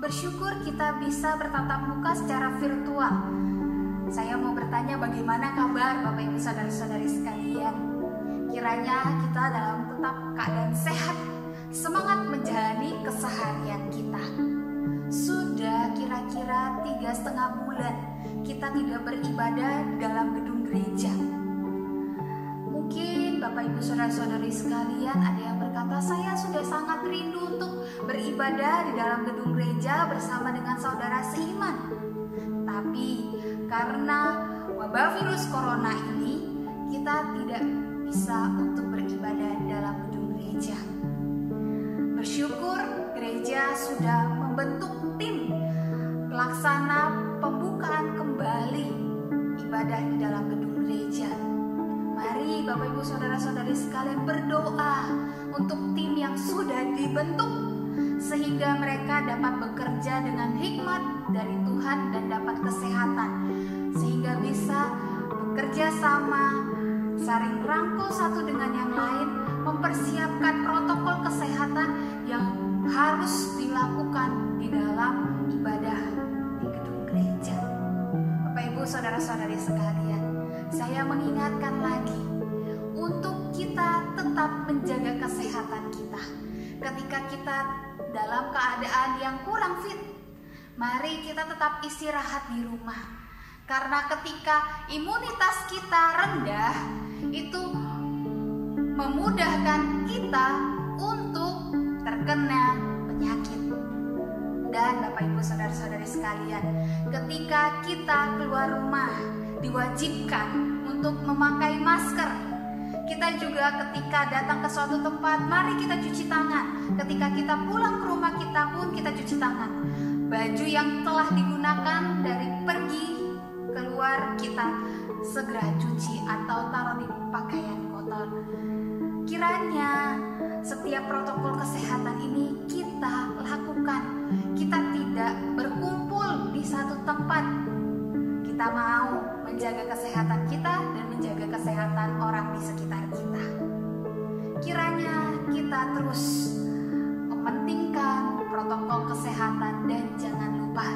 Bersyukur kita bisa bertatap muka secara virtual. Saya mau bertanya, bagaimana kabar Bapak Ibu Saudara-saudari sekalian? Kiranya kita dalam tetap keadaan sehat, semangat menjalani keseharian kita. Sudah kira-kira 3,5 bulan kita tidak beribadah dalam gedung gereja. Mungkin Bapak Ibu Saudara-saudari sekalian ada yang berkata, saya sudah sangat rindu untuk beribadah di dalam gedung gereja bersama dengan saudara seiman. Tapi karena wabah virus corona ini, kita tidak bisa untuk beribadah dalam gedung gereja. Bersyukur gereja sudah membentuk tim pelaksana pembukaan kembali ibadah di dalam gedung gereja. Mari Bapak Ibu Saudara-saudari sekalian berdoa untuk tim yang sudah dibentuk, sehingga mereka dapat bekerja dengan hikmat dari Tuhan dan dapat kesehatan, sehingga bisa bekerja sama, saling rangkul satu dengan yang lain, mempersiapkan protokol kesehatan yang harus dilakukan di dalam ibadah di gedung gereja. Bapak Ibu Saudara-saudari sekalian, saya mengingatkan lagi untuk kita tetap menjaga kesehatan kita. Ketika kita dalam keadaan yang kurang fit, mari kita tetap istirahat di rumah. Karena ketika imunitas kita rendah, itu memudahkan kita untuk terkena penyakit. Dan Bapak Ibu Saudara-saudari sekalian, ketika kita keluar rumah diwajibkan untuk memakai masker. Kita juga ketika datang ke suatu tempat, mari kita cuci tangan. Ketika kita pulang ke rumah kita pun kita cuci tangan. Baju yang telah digunakan dari pergi keluar kita segera cuci atau taruh di pakaian kotor. Kiranya setiap protokol kesehatan ini kita lakukan. Kita tidak berkumpul di satu tempat. Kita mau menjaga kesehatan kita dan menjaga kesehatan orang di sekitar kita. Kiranya kita terus mementingkan protokol kesehatan dan jangan lupa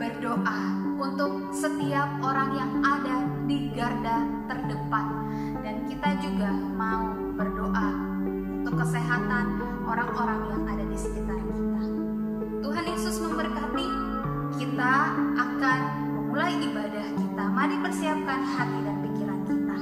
berdoa untuk setiap orang yang ada di garda terdepan. Dan kita juga mau berdoa untuk kesehatan orang-orang yang ada di sekitar kita. Tuhan Yesus memberkati. Kita akan mulai ibadah kita. Mari persiapkan hati dan pikiran kita.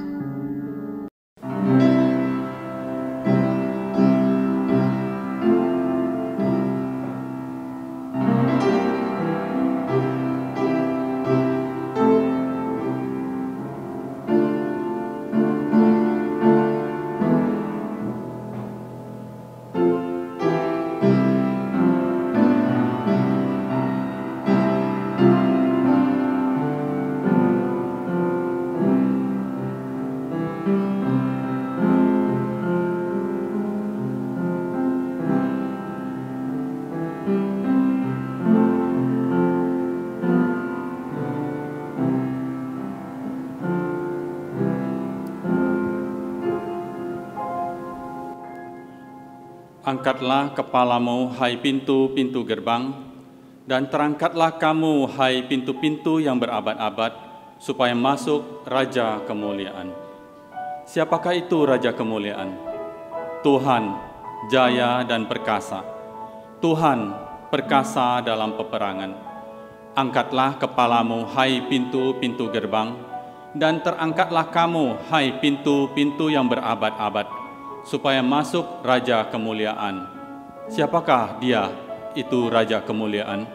Angkatlah kepalamu, hai pintu-pintu gerbang, dan terangkatlah kamu, hai pintu-pintu yang berabad-abad, supaya masuk Raja Kemuliaan. Siapakah itu Raja Kemuliaan? Tuhan, jaya dan perkasa. Tuhan, perkasa dalam peperangan. Angkatlah kepalamu, hai pintu-pintu gerbang, dan terangkatlah kamu, hai pintu-pintu yang berabad-abad, supaya masuk Raja Kemuliaan. Siapakah dia, itu Raja Kemuliaan?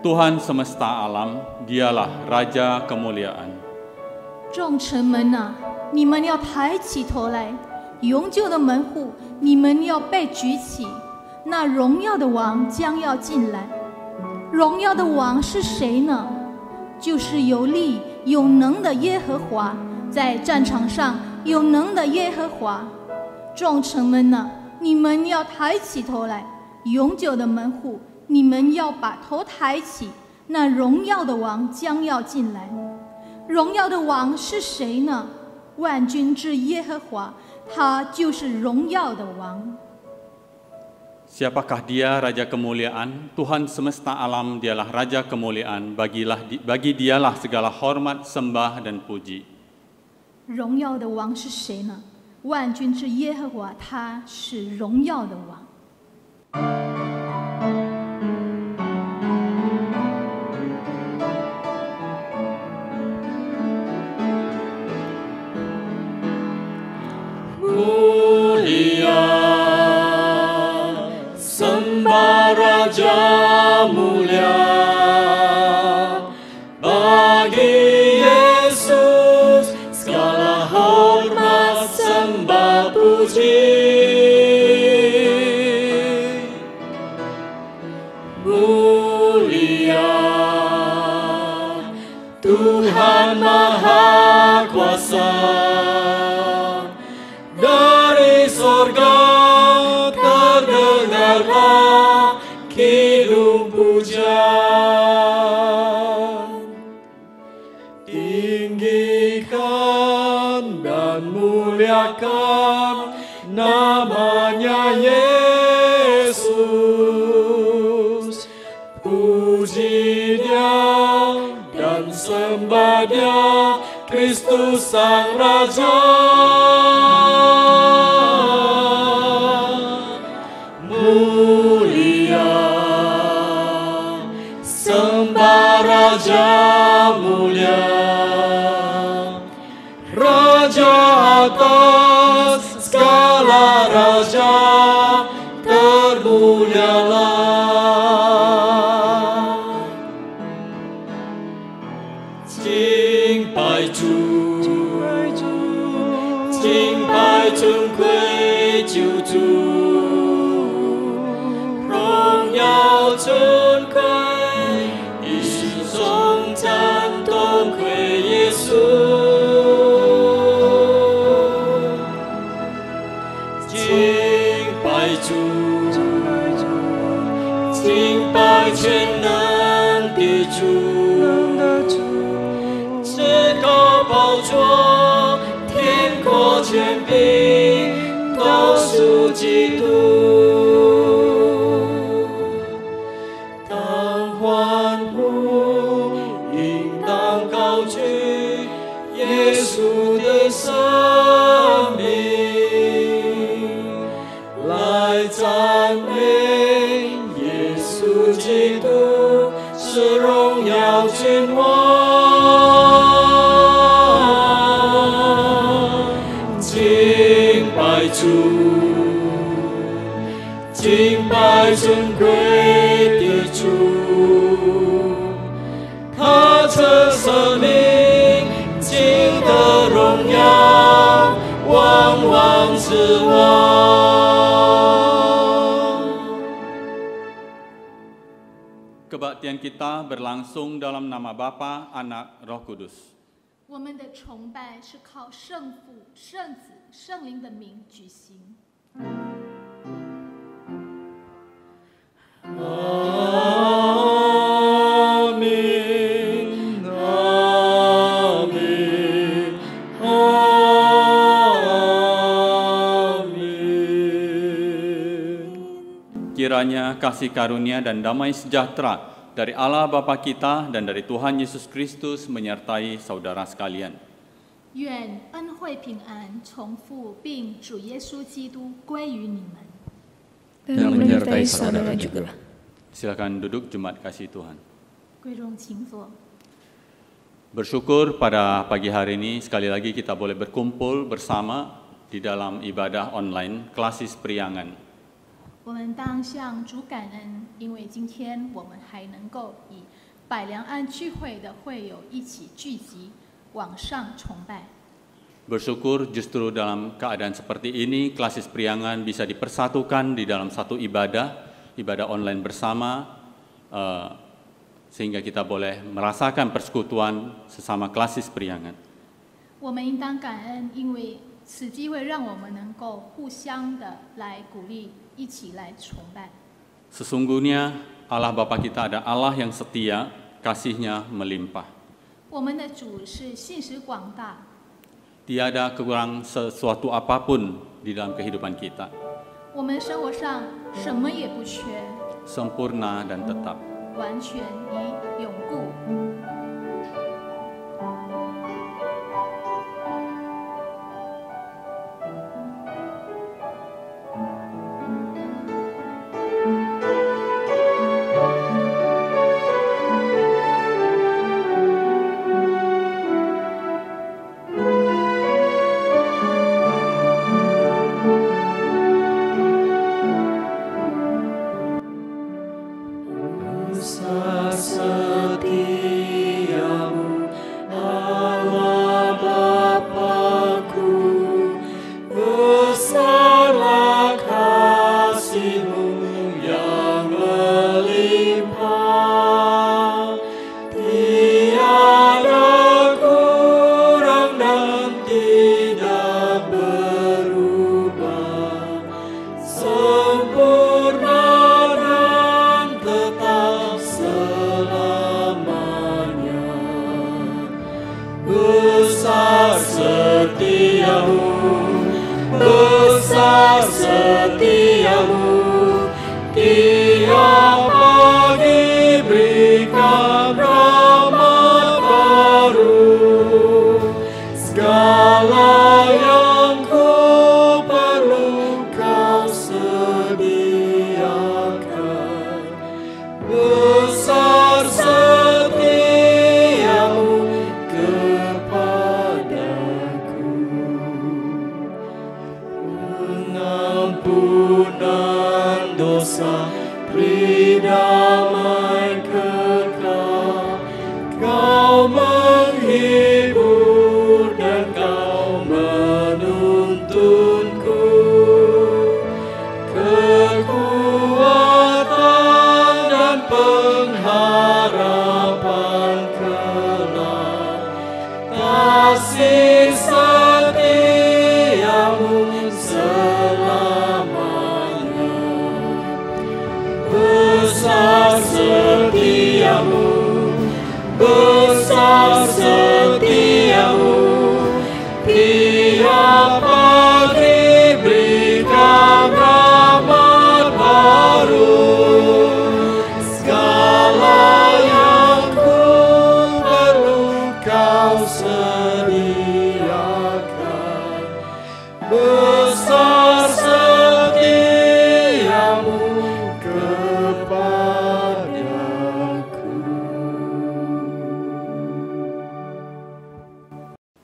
Tuhan semesta alam, dialah Raja Kemuliaan. 众臣们啊，你们要抬起头来，永久的门户，你们要被举起，那荣耀的王将要进来。荣耀的王是谁呢？就是有力有能的耶和华，在战场上有能的耶和华。众城门呢，你们要抬起头来，永久的门户，你们要把头抬起，那荣耀的王将要进来。荣耀的王是谁呢？万军之耶和华，他就是荣耀的王。 Siapakah dia Raja Kemuliaan? Tuhan semesta alam, dialah Raja Kemuliaan. Bagi dialah segala hormat, sembah, dan puji. 荣耀的王是谁呢？万军之耶和华，他是荣耀的王。 Raja mulia, bagi Yesus segala hormat sembah puji. Mulia Tuhan Maha Kuasa, dari sorga terdengarlah kidung pujian. Tinggikan dan muliakan namanya Yesus. Puji Dia dan sembah Dia, Kristus Sang Raja. Raja mulia, Raja atas segala raja, termulialah. Chính bài chung quy chịu chủ, rong nhau chôn quy. Chính bài全能的主，至高宝座，天国权柄都属基督。当欢呼，应当高举耶稣的生命，来赞美耶稣基督是荣耀君王。敬拜主，敬拜尊贵的主，他这生命经得荣耀，万王之王。 Kebaktian kita berlangsung dalam nama Bapa, Anak, Roh Kudus. 我们的崇拜是靠圣父、圣子、圣灵的名举行。阿明，阿明，阿明。 Kiranya kasih karunia dan damai sejahtera dari Allah Bapa kita dan dari Tuhan Yesus Kristus menyertai saudara sekalian. 愿恩惠平安从父并主耶稣基督归于你们。 Dan menyertai saudara juga. Silakan duduk, Jemaat kasih Tuhan. 贵重请坐。 Bersyukur pada pagi hari ini sekali lagi kita boleh berkumpul bersama di dalam ibadah online Klasis Priangan. 我们当向主感恩，因为今天我们还能够以百良安聚会的会友一起聚集，网上崇拜。Bersyukur justru dalam keadaan seperti ini, Klasis Priangan bisa dipersatukan di dalam satu ibadah online bersama, sehingga kita boleh merasakan persekutuan sesama Klasis Priangan. 我们应当感恩，因为此机会让我们能够互相的来鼓励，一起来崇拜。 Sesungguhnya Allah Bapa kita ada Allah yang setia, kasih-Nya melimpah. 我们的主是信实广大， Tiada kurang sesuatu apapun di dalam kehidupan kita, 我们生活上什么也不缺， sempurna dan tetap. 完全以永固。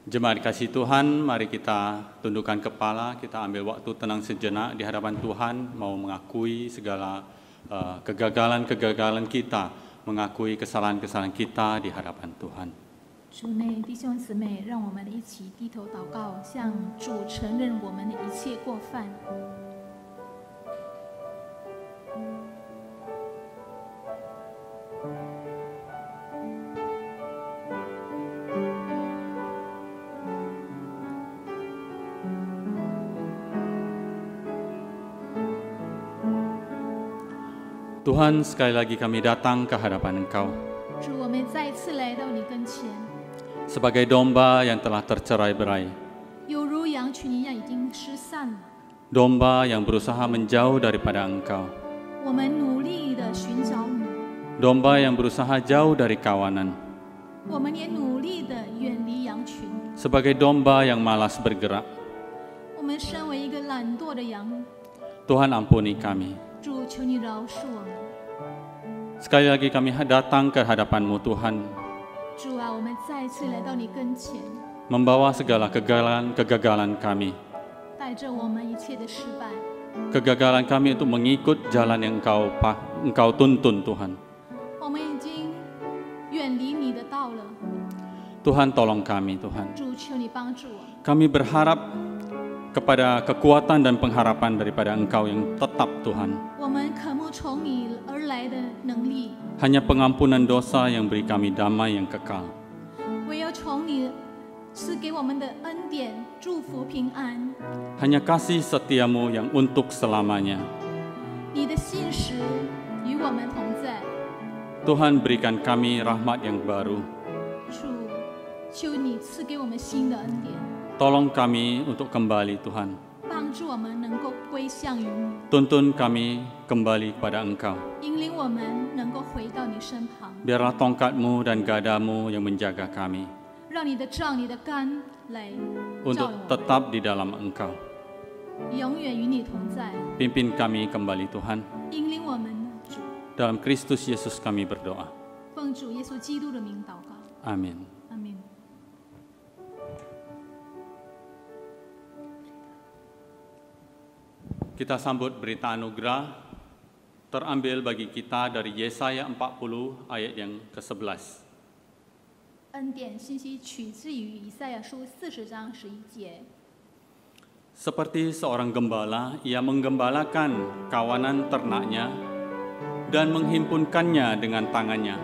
Jemaat dikasihi Tuhan, mari kita tundukkan kepala, kita ambil waktu tenang sejenak di hadapan Tuhan, mau mengakui segala kegagalan-kegagalan kita, mengakui kesalahan-kesalahan kita di hadapan Tuhan. 主内弟兄姊妹，让我们一起低头祷告，向主承认我们的一切过犯。 Tuhan, sekali lagi kami datang ke hadapan Engkau 主，我们再次来到你跟前， sebagai domba yang telah tercerai-berai, 有如羊群一样已经失散了。 domba yang berusaha menjauh daripada Engkau, 我们努力的寻找你， domba yang berusaha jauh dari kawanan, 我们也努力的远离羊群。 sebagai domba yang malas bergerak. 我们身为一个懒惰的羊， Tuhan ampuni kami. 主，求你饶恕我们。 Sekali lagi kami datang ke hadapan-Mu Tuhan, 主啊，我们再次来到你跟前， membawa segala kegagalan kami, 带着我们一切的失败。 kegagalan kami untuk mengikut jalan yang Engkau tuntun Tuhan. 我们已经远离你的道了， Tuhan tolong kami Tuhan. 主，求你帮助我们。 Kami berharap kepada kekuatan dan pengharapan daripada Engkau yang tetap Tuhan. 我们渴慕从你而来的能力， Hanya pengampunan dosa yang beri kami damai yang kekal. 唯有从你赐给我们的恩典、祝福、平安， Hanya kasih setiamu yang untuk selamanya. 你的信实与我们同在。 Tuhan berikan kami rahmat yang baru. 主，求你赐给我们新的恩典， Tolong kami untuk kembali Tuhan. 帮助我们能够归向于你， Tuntun kami kembali kepada Engkau. 引领我们能够回到你身旁， Biarlah tongkat-Mu dan gadamu yang menjaga kami 让你的杖、你的竿来照 untuk 我们， tetap di dalam Engkau. 永远与你同在， Pimpin kami kembali Tuhan. 引领我们。主， Dalam Kristus Yesus kami berdoa. 奉主耶稣基督的名祷告， Amin. 阿门。 Kita sambut berita anugerah terambil bagi kita dari Yesaya 40 ayat yang ke-11. 恩典信息取自于以赛亚书40章11节。 Seperti seorang gembala, ia menggembalakan kawanan ternaknya dan menghimpunkannya dengan tangannya.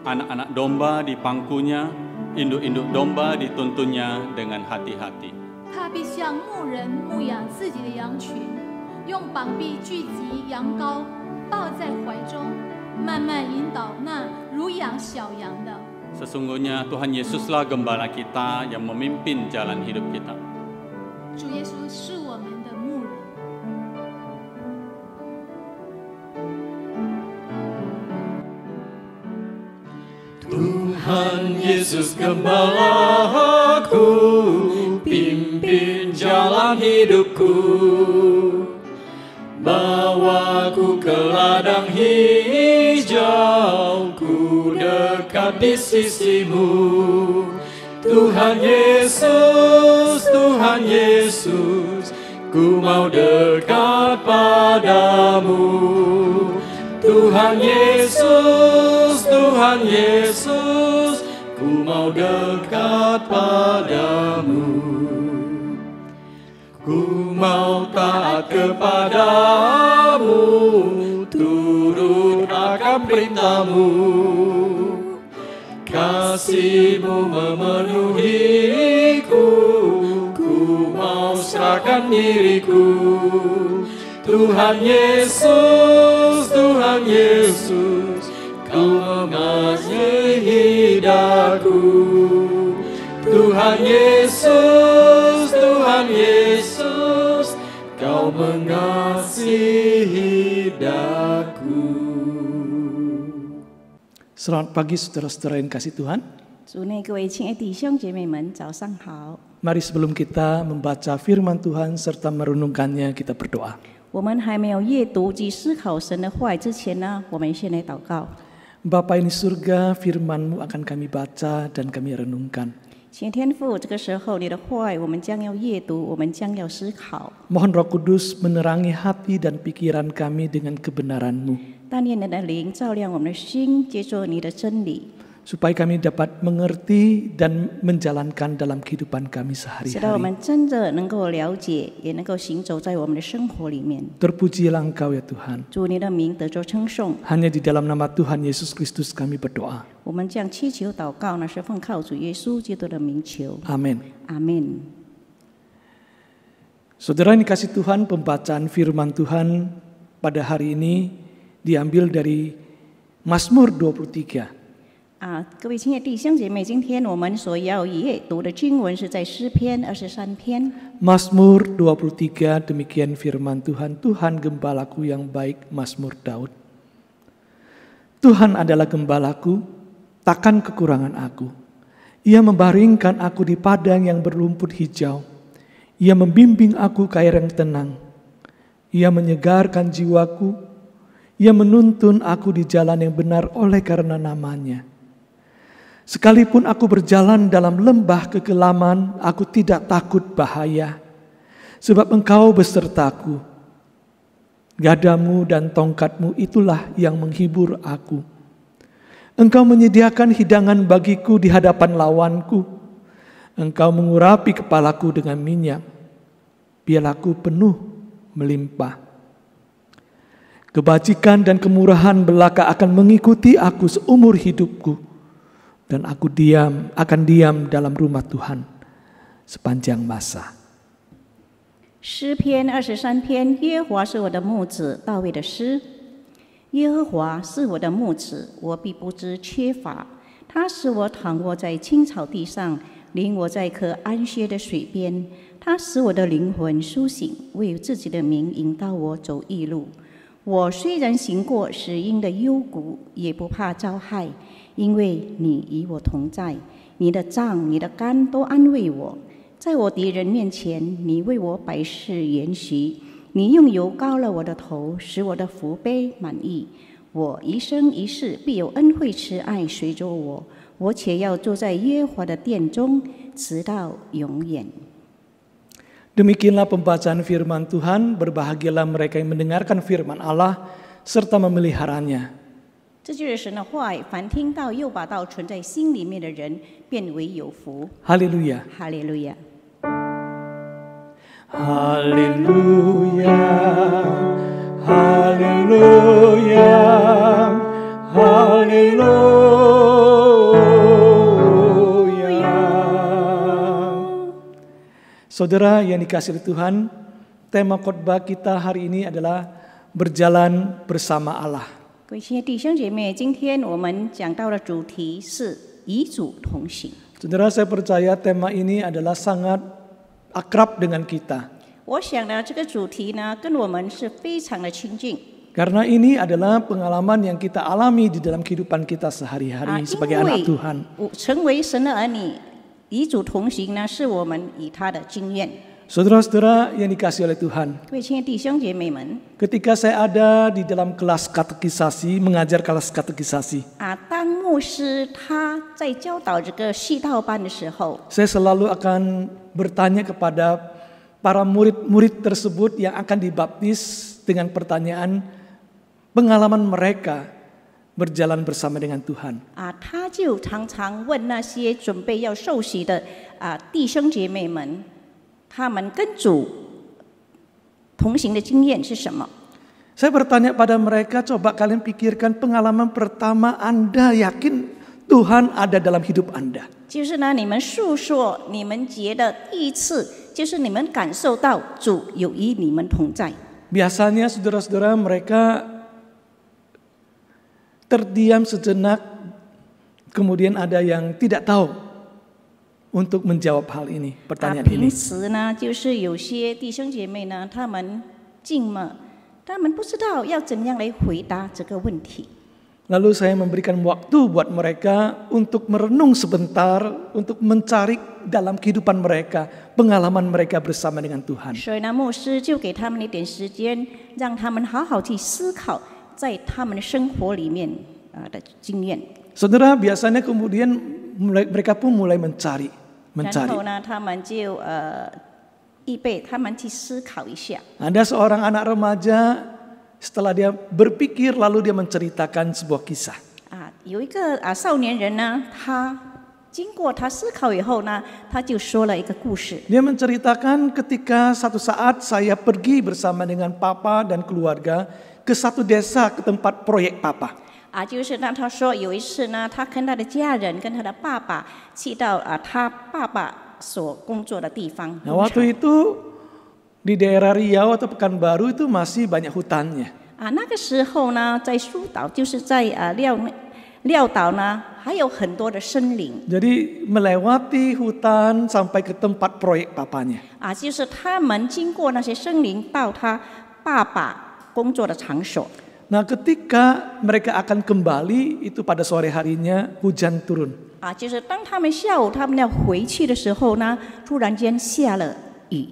Anak-anak domba di pangkunya, induk-induk domba dituntunnya dengan hati-hati. 他必像牧人牧养自己的羊群，用膀臂聚集羊羔，抱在怀中，慢慢引导那如养小羊的。 Sesungguhnya Tuhan Yesuslah gembala kita yang memimpin jalan hidup kita. 主耶稣是我们的牧人， Tuhan Yesus gembalaku, pimpin jalan hidupku, bawaku ke ladang hijau, ku dekat di sisimu. Tuhan Yesus, Tuhan Yesus, ku mau dekat padamu. Tuhan Yesus, Tuhan Yesus, ku mau dekat padamu. Ku mau taat kepadamu, turut akan perintahmu. Kasih-Mu memenuhiku, ku mau serahkan diriku. Tuhan Yesus, Tuhan Yesus, Kau mengasihi daku. Tuhan Yesus, Tuhan Yesus, Kau mengasihi daku. Selamat pagi saudara-saudara yang kasih Tuhan. 主内各位亲爱弟兄姐妹们，早上好。 Mari sebelum kita membaca firman Tuhan serta merenungkannya, kita berdoa. 我们还没有阅读及思考神的话语之前呢，我们先来祷告。 Bapa ini surga, firman-Mu akan kami baca dan kami renungkan. 请天父，这个时候你的话语我们将要阅读，我们将要思考。 Mohon Roh Kudus menerangi hati dan pikiran kami dengan kebenaran-Mu, 但愿你的灵照亮我们的心，接受你的真理， supaya kami dapat mengerti dan menjalankan dalam kehidupan kami 使到我 sehari-hari. 们真的能够了解，也能够行走在我们的生活里面。 Terpujilah Engkau ya Tuhan. 主你的名得着称颂， Hanya di dalam nama Tuhan Yesus Kristus kami berdoa. 我们这样祈求祷告呢，是奉靠主耶稣基督的名求。 Amin. 阿门。 Saudara yang dikasih Tuhan, pembacaan firman Tuhan pada hari ini diambil dari Mazmur 23. 各位亲爱的弟兄姐妹，今天我们所要阅读的经文是在诗篇23篇。 Mazmur 23, demikian firman Tuhan. Tuhan gembalaku yang baik, Mazmur Daud. Tuhan adalah gembalaku, takkan kekurangan aku. Ia membaringkan aku di padang yang berrumput hijau. Ia membimbing aku ke air yang tenang. Ia menyegarkan jiwaku. Ia menuntun aku di jalan yang benar oleh karena namanya. Sekalipun aku berjalan dalam lembah kekelaman, aku tidak takut bahaya, sebab Engkau besertaku. Gadamu dan tongkatmu itulah yang menghibur aku. Engkau menyediakan hidangan bagiku di hadapan lawanku. Engkau mengurapi kepalaku dengan minyak, biarlah aku penuh melimpah. Kebajikan dan kemurahan belaka akan mengikuti aku seumur hidupku, dan aku akan diam dalam rumah Tuhan sepanjang masa. 诗篇23篇，耶和华是我的牧者，大卫的诗。耶和华是我的牧者，我必不知缺乏。他使我躺卧在青草地上，领我在可安歇的水边。他使我的灵魂苏醒，为自己的名引导我走义路。我虽然行过死荫的幽谷，也不怕遭害，因为你与我同在，你的杖、你的竿都安慰我。在我敌人面前，你为我摆设筵席，你用油膏了我的头，使我的福杯满溢。我一生一世必有恩惠慈爱随着我，我且要坐在耶和华的殿中，直到永远。 Demikianlah pembacaan firman Tuhan, berbahagialah mereka yang mendengarkan firman Allah serta memeliharanya. 这就是神的话语，凡听到又把道存在心里面的人，变为有福。 Haleluya. 哈利路亚。 Haleluya, haleluya, haleluya. Saudara yang dikasihi Tuhan, tema khotbah kita hari ini adalah berjalan bersama Allah. 各位亲爱的弟兄姐妹，今天我们讲到的主题是与主同行。 Saudara, saya percaya tema ini adalah sangat akrab dengan kita. 我想呢，这个主题呢，跟我们是非常的亲近。 Karena ini adalah pengalaman yang kita alami di dalam kehidupan kita sehari-hari sebagai anak Tuhan. 成为神的儿女，与主同行呢，是我们与他的经验。 Saudara-saudara yang dikasihi oleh Tuhan, 各位亲爱的弟兄姐妹们， ketika saya ada di dalam kelas katekisasi, mengajar kelas katekisasi, 当牧师他在教导这个系道班的时候， saya selalu akan bertanya kepada para murid-murid tersebut yang akan dibaptis dengan pertanyaan pengalaman mereka berjalan bersama dengan Tuhan. 他就常常问那些准备要受洗的弟兄姐妹们，他们跟主同行的经验是什么？ Saya bertanya pada mereka, coba kalian pikirkan pengalaman pertama Anda yakin Tuhan ada dalam hidup Anda. 就是呢，你们述说你们觉得第一次，就是你们感受到主有与你们同在。 Biasanya saudara-saudara mereka terdiam sejenak, kemudian ada yang tidak tahu untuk menjawab hal ini, pertanyaan 平 ini. 时呢，就是有些弟兄姐妹呢，他们静默，他们不知道要怎样来回答这个问题。 Lalu saya memberikan waktu buat mereka untuk merenung sebentar, untuk mencari dalam kehidupan mereka, pengalaman mereka bersama dengan Tuhan. 所以呢，牧师就给他们一点时间，让他们好好去思考，在他们的生活里面的经验。 Saudara, biasanya kemudian mereka pun mulai mencari. 然后呢，他们就预备，他们去思考一下。 Ada seorang anak remaja, setelah dia berpikir lalu dia menceritakan sebuah kisah. 有一个少年人呢，他经过他思考以后呢，他就说了一个故事。 Dia menceritakan ketika satu saat saya pergi bersama dengan papa dan keluarga ke satu desa ke tempat proyek papa. 就是呢，他说有一次呢，他跟他的家人跟他的爸爸去到他爸爸所工作的地方。 Nah, waktu itu di daerah Riau atau Pekanbaru itu masih banyak hutannya. 那个时候呢，在苏岛，就是在廖岛呢，还有很多的森林。 Jadi melewati hutan sampai ke tempat proyek papanya. 就是他们经过那些森林，到他爸爸工作的场所。 Nah, ketika mereka akan kembali itu pada sore harinya hujan turun. 就是当他们下午他们要回去的时候呢，突然间下了雨。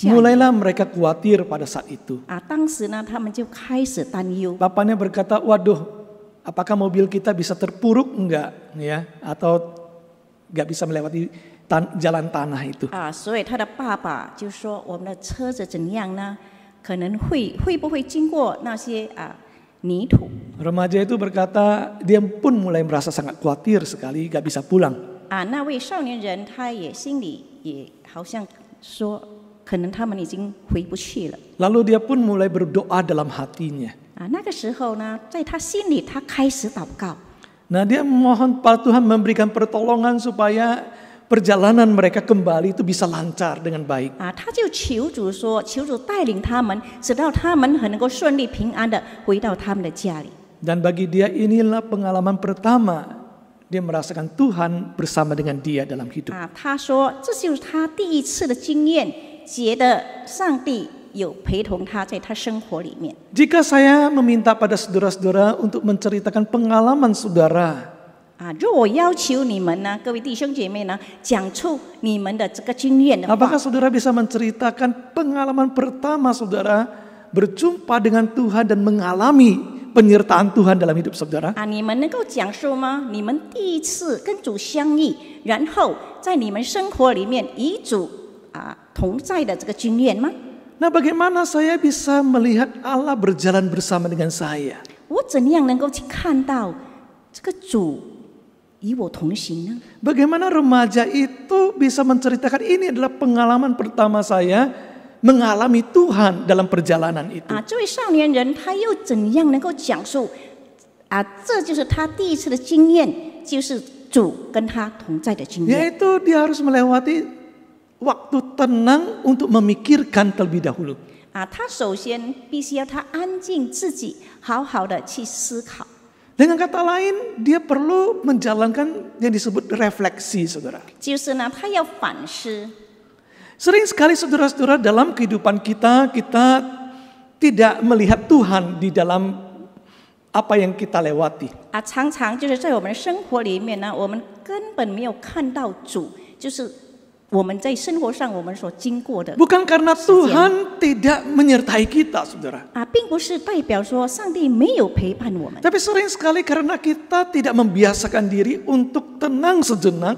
Mulailah mereka khawatir pada saat itu. 当时呢，他们就开始担忧。 Bapaknya berkata, waduh, apakah mobil kita bisa terpuruk enggak, ya? Atau enggak bisa melewati jalan tanah itu? 所以他的爸爸就说，我们的车子怎样呢？可能会不会经过那些泥土？ Remaja itu berkata, dia pun mulai merasa sangat khawatir sekali, enggak bisa pulang. 那位少年人他也心里也好像说，可能他们已经回不去了。 Lalu dia pun mulai berdoa dalam hatinya. 那个时候呢，在他心里他开始祷告。 Nah, dia memohon pada Tuhan memberikan pertolongan supaya perjalanan mereka kembali itu bisa lancar dengan baik. 他就求主说，求主带领他们，直到他们很能够顺利平安的回到他们的家里。 Dan bagi dia inilah pengalaman pertama dia merasakan Tuhan bersama dengan dia dalam hidup. 他说这就是他第一次的经验，觉得上帝有陪同他在他生活里面。 Jika saya meminta pada saudara-saudara untuk menceritakan pengalaman saudara, 如果我要求你们呢，各位弟兄姐妹呢，讲出你们的这个经验的话， apakah saudara bisa menceritakan pengalaman pertama saudara berjumpa dengan Tuhan dan mengalami penyertaan Tuhan dalam hidup saudara? 你们能够讲述吗？你们第一次跟主相遇，然后在你们生活里面与主同在的这个经验吗？ Nah, bagaimana saya bisa melihat Allah berjalan bersama dengan saya? 我怎样能够去看到这个主与我同行呢？ Bagaimana remaja itu bisa menceritakan ini adalah pengalaman pertama saya mengalami Tuhan dalam perjalanan itu. 这位少年人他又怎样能够讲述这就是他第一次的经验，就是主跟他同在的经验。 Yaitu dia harus melewati waktu tenang untuk memikirkan terlebih dahulu. 他首先必须要他安静自己，好好的去思考。 Dengan kata lain, dia perlu menjalankan yang disebut refleksi, saudara. 就是呢，他要反思。 Sering sekali saudara-saudara dalam kehidupan kita tidak melihat Tuhan di dalam apa yang kita lewati. 常常就是在我们生活里面呢，我们根本没有看到主，就是我们在生活上我们所经过的。 Bukan karena Tuhan tidak menyertai kita, saudara. 并不是代表说上帝没有陪伴我们。 Tapi sering sekali karena kita tidak membiasakan diri untuk tenang sejenak,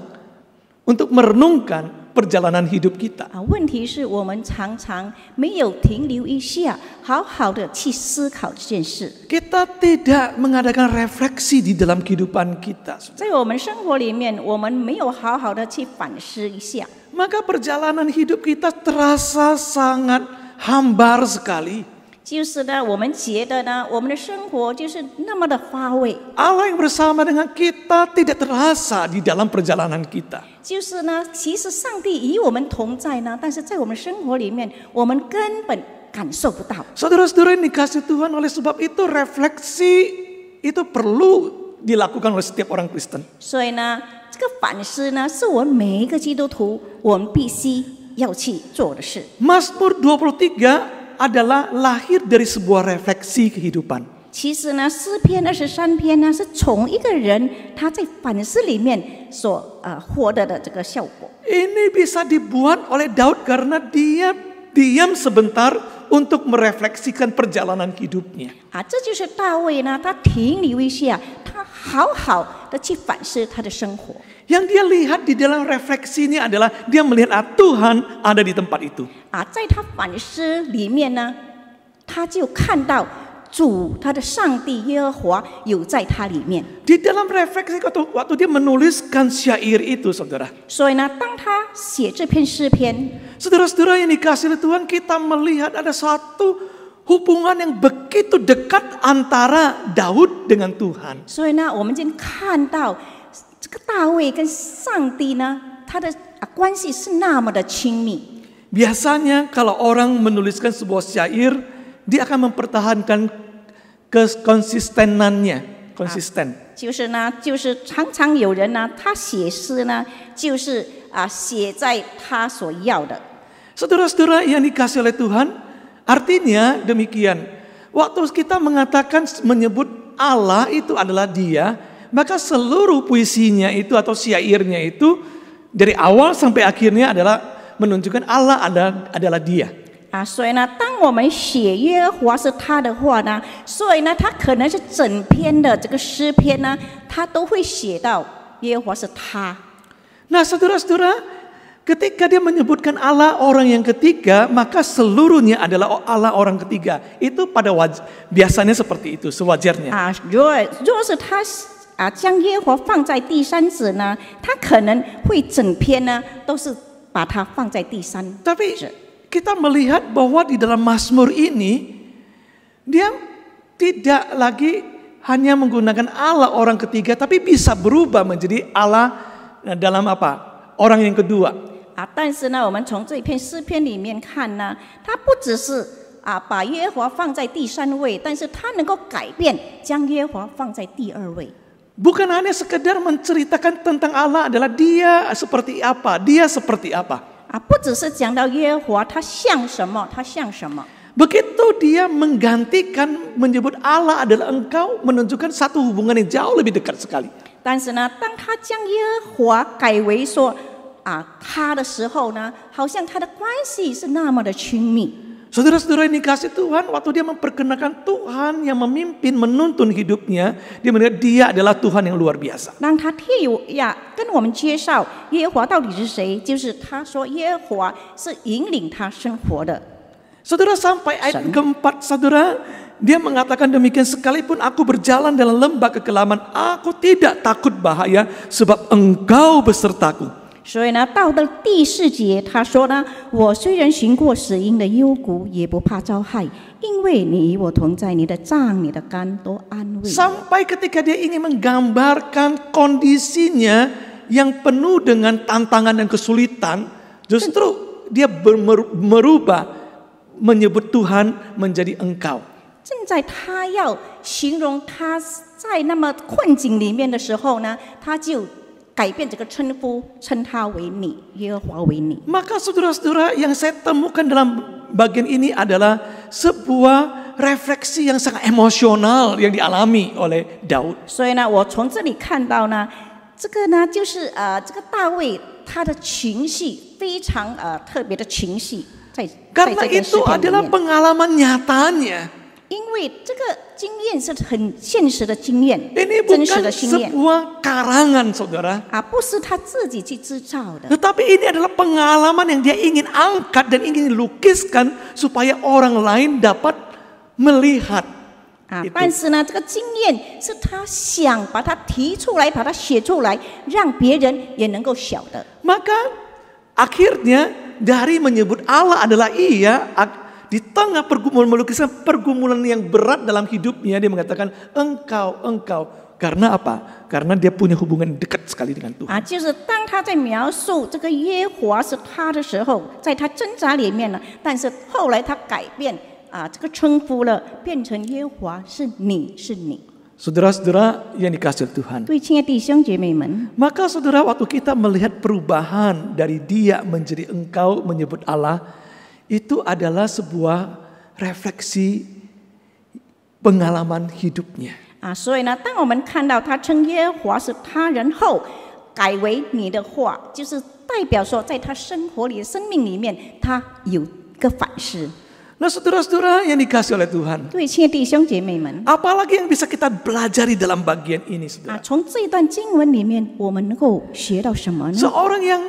untuk merenungkan perjalanan hidup kita. 问题是我们常常没有停留一下，好好的去思考这件事。 Kita tidak mengadakan refleksi di dalam kehidupan kita. 在我们生活里面，我们没有好好的去反思一下。 Maka perjalanan hidup kita terasa sangat hambar sekali. 就是呢，我们觉得呢，我们的生活就是那么的乏味。 Allah yang bersama dengan kita tidak terasa di dalam perjalanan kita. 就是呢，其实上帝与我们同在呢，但是在我们生活里面，我们根本感受不到。 Saudara-saudara yang dikasih Tuhan, oleh sebab itu refleksi itu perlu dilakukan oleh setiap orang Kristen. 所以呢，这个反思呢，是我们每一个基督徒我们必须要去做的事。 Mazmur 23 adalah lahir dari sebuah refleksi kehidupan. 其实呢，诗篇23篇呢，是从一个人他在反思里面所获得的这个效果。 Ini bisa dibuat oleh Daud karena dia diam sebentar untuk merefleksikan perjalanan hidupnya. 这就是大卫呢，他停留一下，他好好的去反思他的生活。 Yang dia lihat di dalam refleksi ini adalah dia melihat Tuhan ada di tempat itu. 在他反思里面呢，他就看到主他的上帝耶和华有在他里面。 Di dalam refleksi waktu dia menuliskan syair itu, saudara. 所以呢，当他写这篇诗篇， Saudara-saudara yang dikasih oleh Tuhan, kita melihat ada satu hubungan yang begitu dekat antara Daud dengan Tuhan. 所以呢，我们就看到这个大卫跟上帝呢，他的关系是那么的亲密。 Biasanya kalau orang menuliskan sebuah syair, dia akan mempertahankan konsistenannya, konsisten. 就是呢，就是常常有人呢，他写诗呢，就是写在他所要的。 Saudara-saudara yang dikasih oleh Tuhan, artinya demikian. Waktu kita mengatakan menyebut Allah itu adalah Dia, maka seluruh puisinya itu atau syairnya itu dari awal sampai akhirnya adalah menunjukkan Allah adalah Dia. 所以呢，当我们写耶和华是他的话呢，所以呢，他可能是整篇的这个诗篇呢，他都会写到耶和华是他。 Nah, saudara-saudara, ketika dia menyebutkan Allah orang yang ketiga, maka seluruhnya adalah Allah orang ketiga. Itu pada biasanya seperti itu, sewajarnya. 如果是他将耶和华放在第三者呢，他可能会整篇呢都是把它放在第三者。 Tapi kita melihat bahwa di dalam Mazmur ini dia tidak lagi hanya menggunakan Allah orang ketiga, tapi bisa berubah menjadi Allah dalam apa? Orang yang kedua. 但是呢，我们从这篇诗篇里面看呢，它不只是把耶和华放在第三位，但是它能够改变，将耶和华放在第二位。 Bukan hanya sekedar menceritakan tentang Allah adalah dia seperti apa, dia seperti apa. 不只是讲到耶和华他像什么，他像什么。 Begitu dia menggantikan menyebut Allah adalah engkau, menunjukkan satu hubungan yang jauh lebih dekat sekali. 但是呢，当他将耶和华改为说他的时候呢，好像他的关系是那么的亲密。 Saudara-saudara yang dikasih Tuhan, waktu dia memperkenalkan Tuhan yang memimpin, menuntun hidupnya, dia melihat dia adalah Tuhan yang luar biasa. 当他跟我们介绍耶和华到底是谁，就是他说耶和华是引领他生活的。 Saudara, sampai ayat keempat, saudara, dia mengatakan demikian, sekalipun aku berjalan dalam lembah kekelaman, aku tidak takut bahaya, sebab engkau besertaku. 所以呢，到了第4节，他说呢：“我虽然行过死荫的幽谷，也不怕遭害，因为你与我同在，你的杖、你的竿都安慰。” Sampai ketika dia ingin menggambarkan kondisinya yang penuh dengan tantangan dan kesulitan, justru dia merubah menyebut Tuhan menjadi engkau. 正在他要形容他在那么困境里面的时候呢，他就 改变这个称呼，称他为你，耶和华为你。 Maka saudara-saudara, yang saya temukan dalam bagian ini adalah sebuah refleksi yang sangat emosional yang dialami oleh Daud. 所以呢，我从这里看到呢，这个呢就是这个大卫他的情绪非常特别的情绪，在这 Karena 个诗 itu 篇里 adalah 面。 pengalaman nyatanya. 因为这个经验是很现实的经验， Ini 真实 bukan 的经验 sebuah karangan, saudara. 不是他自己去制造的。 Tetapi ini adalah pengalaman yang dia ingin angkat dan ingin dilukiskan supaya orang lain dapat melihat. 但是呢，这个经验是他想把它提出来，把它写出来，让别人也能够晓得。 Maka akhirnya dari menyebut Allah adalah Ia, di tengah melukiskan pergumulan yang berat dalam hidupnya, dia mengatakan engkau. Karena apa? Karena dia punya hubungan dekat sekali dengan Tuhan. 就是当他在描述这个耶和华是他的时候，在他挣扎里面呢，但是后来他改变这个称呼了，变成耶和华是你是你。 Saudara-saudara yang dikasihi Tuhan. 对，亲爱的弟兄姐妹们， Maka saudara, waktu kita melihat perubahan dari dia menjadi engkau menyebut Allah, itu adalah sebuah refleksi pengalaman hidupnya. 所以呢，当我们看到他称耶和华是他人后，改为你的话，就是代表说，在他生活里的生命里面，他有个反思。 Nah, saudara-saudara yang dikasihi oleh Tuhan, 对，亲爱的弟兄姐妹们， apalagi yang bisa kita pelajari dalam bagian ini, saudara? 从这一段经文里面，我们能够学到什么呢？ Seorang yang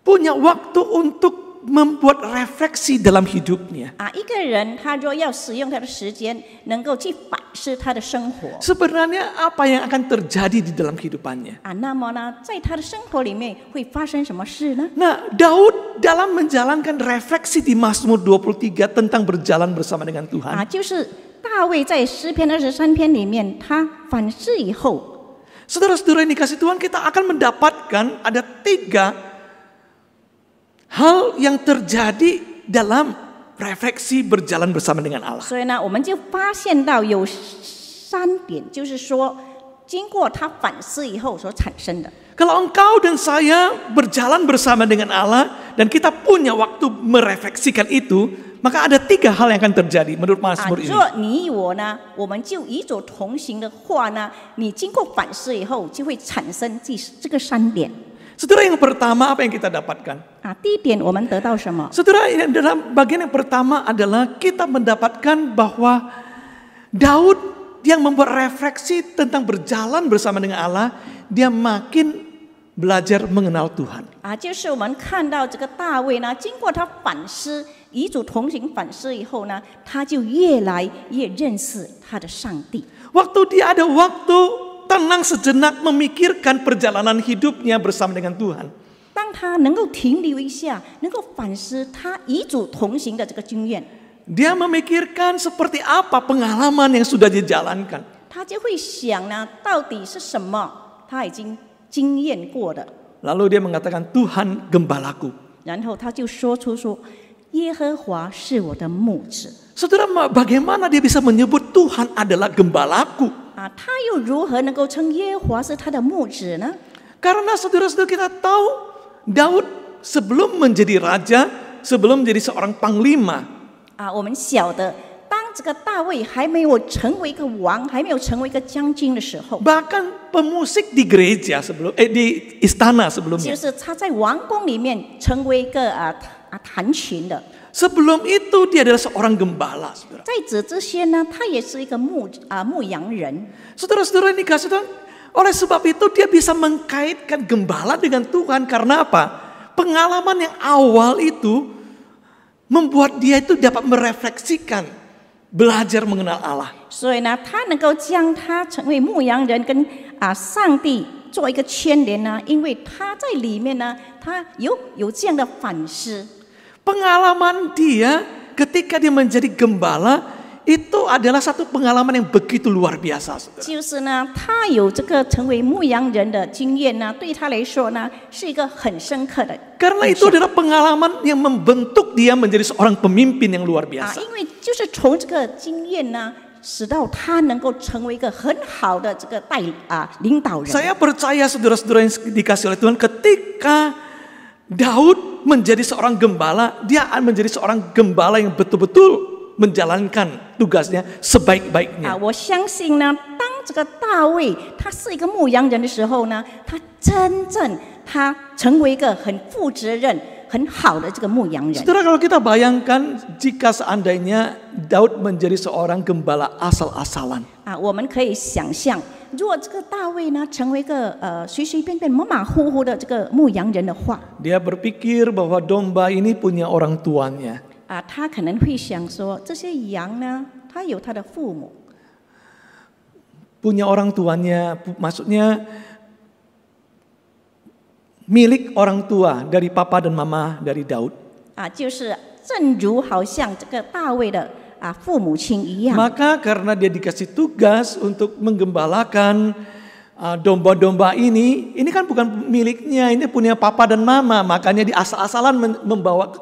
punya waktu untuk membuat refleksi dalam hidupnya. 一个人他若要使用他的时间，能够去反思他的生活， Sebenarnya apa yang akan terjadi di dalam kehidupannya? 那么呢，在他的生活里面会发生什么事呢？ Nah, Daud dalam menjalankan refleksi di Mazmur 23 tentang berjalan bersama dengan Tuhan. 就是大卫在诗篇23篇里面，他反思以后， Saudara-saudara yang dikasihi Tuhan, kita akan mendapatkan ada 3 hal yang terjadi dalam refleksi berjalan bersama dengan Allah. 所以呢，我们就发现到有3点，就是说，经过他反思以后所产生的。 Kalau engkau dan saya berjalan bersama dengan Allah dan kita punya waktu merefleksikan itu, maka ada 3 hal yang akan terjadi menurut Mazmur ini. 若你与我呢，我们就与主同行的话呢，你经过反思以后，就会产生这个3点。 Saudara, yang pertama apa yang kita dapatkan? 第一点，我们得到什么？ Saudara, dalam bagian yang pertama adalah kita mendapatkan bahwa Daud yang membuat refleksi tentang berjalan bersama dengan Allah, dia makin belajar mengenal Tuhan. 就是我们看到这个大卫呢，经过他反思，与主同行反思以后呢，他就越来越认识他的上帝。 Waktu dia ada waktu tenang sejenak memikirkan perjalanan hidupnya bersama dengan Tuhan. 当他能够停留一下，能够反思他与主同行的这个经验， Dia memikirkan seperti apa pengalaman yang sudah dijalankan. 他就会想呢，到底是什么他已经经验过的。 Lalu dia mengatakan, Tuhan gembalaku. 然后他就说出说，耶和华是我的牧者。 Saudara, bagaimana dia bisa menyebut Tuhan adalah gembalaku? 他又如何能够称耶和华是他的牧者呢？ Karena saudara-saudara kita tahu Daud sebelum menjadi raja, sebelum menjadi seorang panglima, 我们晓得，当这个大卫还没有成为一个王，还没有成为一个将军的时候， bahkan pemusik di gereja di istana 就 sebelumnya. 是他在王宫里面成为一个弹琴的。 Sebelum itu dia adalah seorang gembala, saudara. 在此之前呢，他也是一个牧羊人。 Saudara-saudara ini kasih Tuhan, oleh sebab itu dia bisa mengkaitkan gembala dengan Tuhan. Karena apa? Pengalaman yang awal itu membuat dia itu dapat merefleksikan, belajar mengenal Allah. 所以呢，他能够将他成为牧羊人跟上帝做一个牵连呢，因为他在里面呢，他有这样的反思。 Pengalaman dia ketika dia menjadi gembala itu adalah satu pengalaman yang begitu luar biasa, saudara. 就是呢，他有这个成为牧羊人的经验呢，对他来说呢，是一个很深刻的。 Karena itu adalah pengalaman yang membentuk dia menjadi seorang pemimpin yang luar biasa. 因为就是从这个经验呢，使到他能够成为一个很好的这个领导人。 Saya percaya saudara-saudara yang dikasih oleh Tuhan, ketika Daud menjadi seorang gembala, dia akan menjadi seorang gembala yang betul-betul menjalankan tugasnya sebaik-baiknya. 我相信呢，当这个大卫他是一个牧羊人的时候呢，他成为一个很负责任、很好的这个牧羊人。 Saudara, kalau kita bayangkan jika seandainya Daud menjadi seorang gembala asal-asalan. 我们可以想象，如果这个大卫呢成为一个随随便便、马马虎虎的这个牧羊人的话， Dia berpikir bahwa domba ini punya orang tuanya. 他可能会想说，这些羊呢，他有他的父母。 Punya orang tuanya, maksudnya milik orang tua dari papa dan mama dari Daud. 就是正如好像这个大卫的父母亲一样。 Maka karena dia dikasih tugas untuk menggembalakan domba-domba ini kan bukan miliknya, ini punya papa dan mama, makanya dia asal-asalan membawa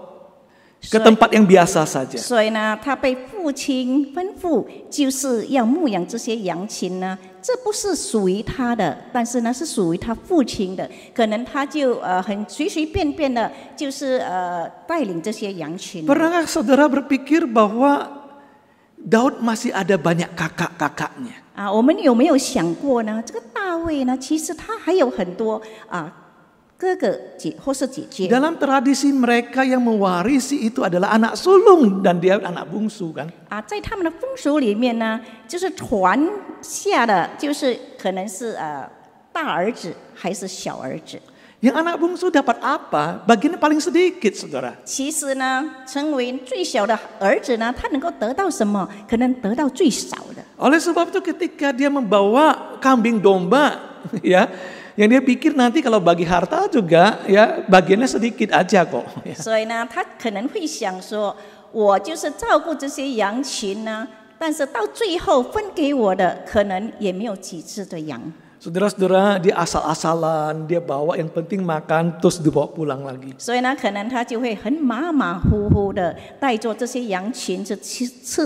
ke tempat yang biasa saja. 所以呢，他被父亲吩咐，就是要牧养这些羊群呢。这不是属于他的，但是呢，是属于他父亲的。可能他就很随随便便的，就是带领这些羊群。 Pernahkah saudara berpikir bahwa Daud masih ada banyak kakak-kakaknya? 我们有没有想过呢？这个大卫呢，其实他还有很多哥哥姐或是姐姐。 Dalam tradisi mereka yang mewarisi itu adalah anak sulung dan dia anak bungsu kan? 在他们的风俗里面呢，就是传下的，就是可能是大儿子还是小儿子。 Yang anak bungsu dapat apa? Bagiannya paling sedikit, saudara. 其实呢，成为最小的儿子呢，他能够得到什么？可能得到最少的。 Oleh sebab itu ketika dia membawa kambing domba, ya, yang dia pikir nanti kalau bagi harta juga, ya, bagiannya sedikit aja kok. 所以呢，他可能会想说，我就是照顾这些羊群呢，但是到最后分给我的，可能也没有几只的羊。 Saudara-saudara, dia asal-asalan, dia bawa yang penting makan terus dibawa pulang lagi. 所以呢，可能他就会很马马虎虎的带着这些羊群吃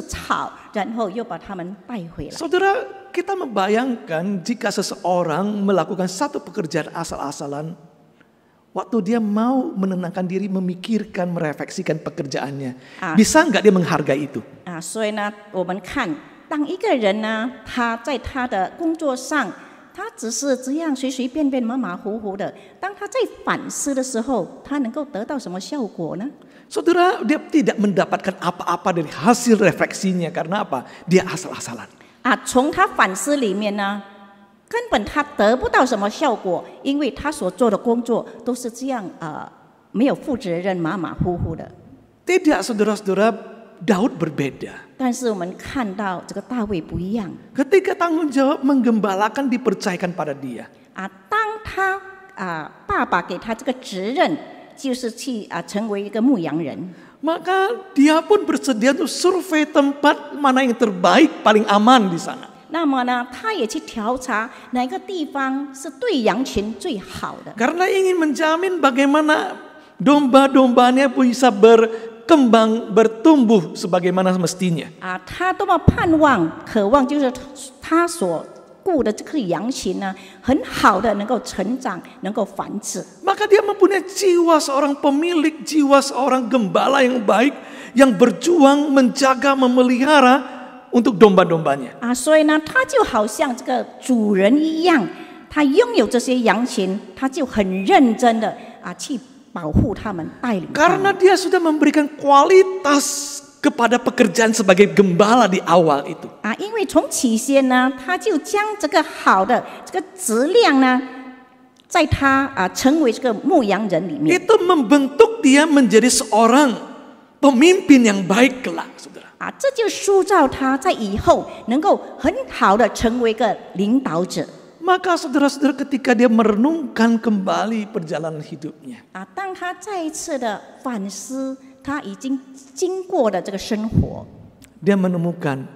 草，然后又把它们带回来。 Saudara, kita membayangkan jika seseorang melakukan satu pekerjaan asal-asalan, waktu dia mau menenangkan diri, memikirkan, merefleksikan pekerjaannya, bisa nggak dia menghargai itu? 所以呢，我们看，当一个人呢，他在他的工作上。 他只是这样随随便便、马马虎虎的。当他在反思的时候，他能够得到什么效果呢？ Saudara, dia tidak mendapatkan apa-apa dari hasil refleksinya karena apa? Dia asal-asalan. 从他反思里面呢，根本他得不到什么效果，因为他所做的工作都是这样没有负责任、马马虎虎的。 Tidak, saudara-saudara, Daud berbeda. 但是我们看到这个大卫不一样 Ketika tanggung jawab menggembalakan dipercayakan pada dia. 当他爸爸给他这个责任，就是去成为一个牧羊人， Maka dia pun bersedia untuk survei tempat mana yang terbaik, paling aman di sana. 那么呢，他也去调查哪个地方是对羊群最好的。 Karena ingin menjamin bagaimana domba-dombanya bisa berkembang, bertumbuh sebagaimana semestinya. 他多么盼望、渴望，就是他所雇的这个羊群呢，很好的能够成长，能够繁殖。 Maka dia mempunyai jiwa seorang pemilik, jiwa seorang gembala yang baik, yang berjuang menjaga, memelihara untuk domba-dombanya. 所以呢，他就好像这个主人一样，他拥有这些羊群，他就很认真的去保护他们，带领他们。 Karena dia sudah memberikan kualitas kepada pekerjaan sebagai gembala di awal itu. 因为从起先呢，他就将这个好的这个质量呢，在他成为这个牧羊人里面， Itu membentuk dia menjadi seorang pemimpin yang baik kelak, saudara. 这就塑造他在以后能够很好的成为一个领导者。 Maka saudara-saudara ketika dia merenungkan kembali perjalanan hidupnya. 当他再一次的反思他已经经过的这个生活， Dia menemukan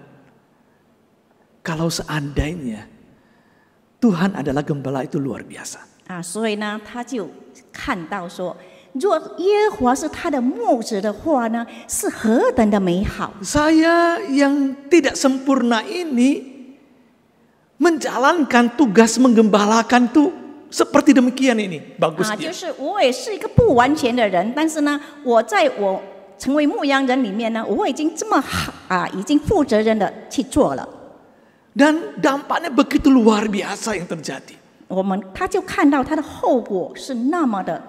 kalau seandainya Tuhan adalah gembala itu luar biasa. 所以呢，他就看到说，若耶和华是他的牧者的话呢，是何等的美好。 Saya yang tidak sempurna ini menjalankan tugas menggembalakan tuh seperti demikian ini 就 bagusnya. 是我也是一个不完全的人，但是呢，我在我成为牧羊人里面呢，我已经这么好已经负责任的去做了。 Dan dampaknya begitu luar biasa yang terjadi. 他就看到他的后果是那么的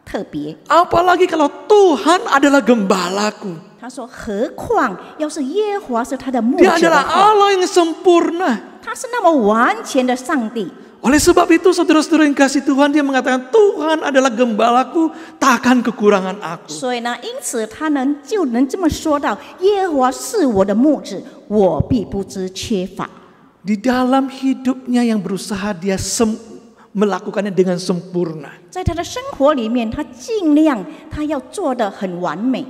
特别。 Apalagi kalau Tuhan adalah gembalaku. 他说：“何况要是耶和华是他的牧 Dia 者的 adalah 话， Allah yang sempurna. 他是那么完全的上帝。 Oleh sebab itu saudara-saudara yang kasih Tuhan, dia mengatakan Tuhan adalah gembalaku, takkan kekurangan aku. 所以呢，因此他就能这么说到：耶和华是我的牧者，我必不知缺乏。 Di dalam hidupnya yang berusaha dia melakukannya dengan sempurna. 在他的生活里面，他尽量他要做得很完美。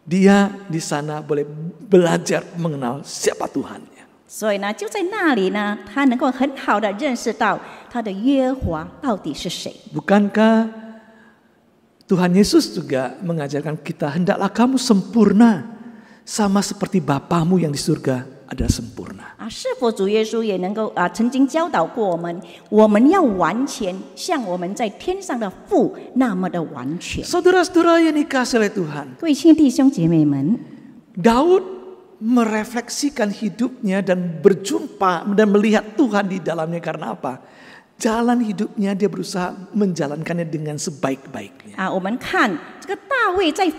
Dia di sana boleh belajar mengenal siapa Tuhannya. 所以呢，就在那里呢，他能够很好的认识到他的耶和华到底是谁。 Bukankah Tuhan Yesus juga mengajarkan kita, hendaklah kamu sempurna sama seperti Bapamu yang di surga adalah sempurna. 是否主耶稣也能够曾经教导过我们，我们要完全像我们在天上的父那么的完全。 Saudara-saudara yang dikasihi oleh Tuhan, 各位亲爱的弟兄姐妹们， Daud merefleksikan hidupnya dan berjumpa dan melihat Tuhan di dalamnya karena apa? Jalan hidupnya dia berusaha menjalankannya dengan sebaik-baiknya. 我们看这个大卫在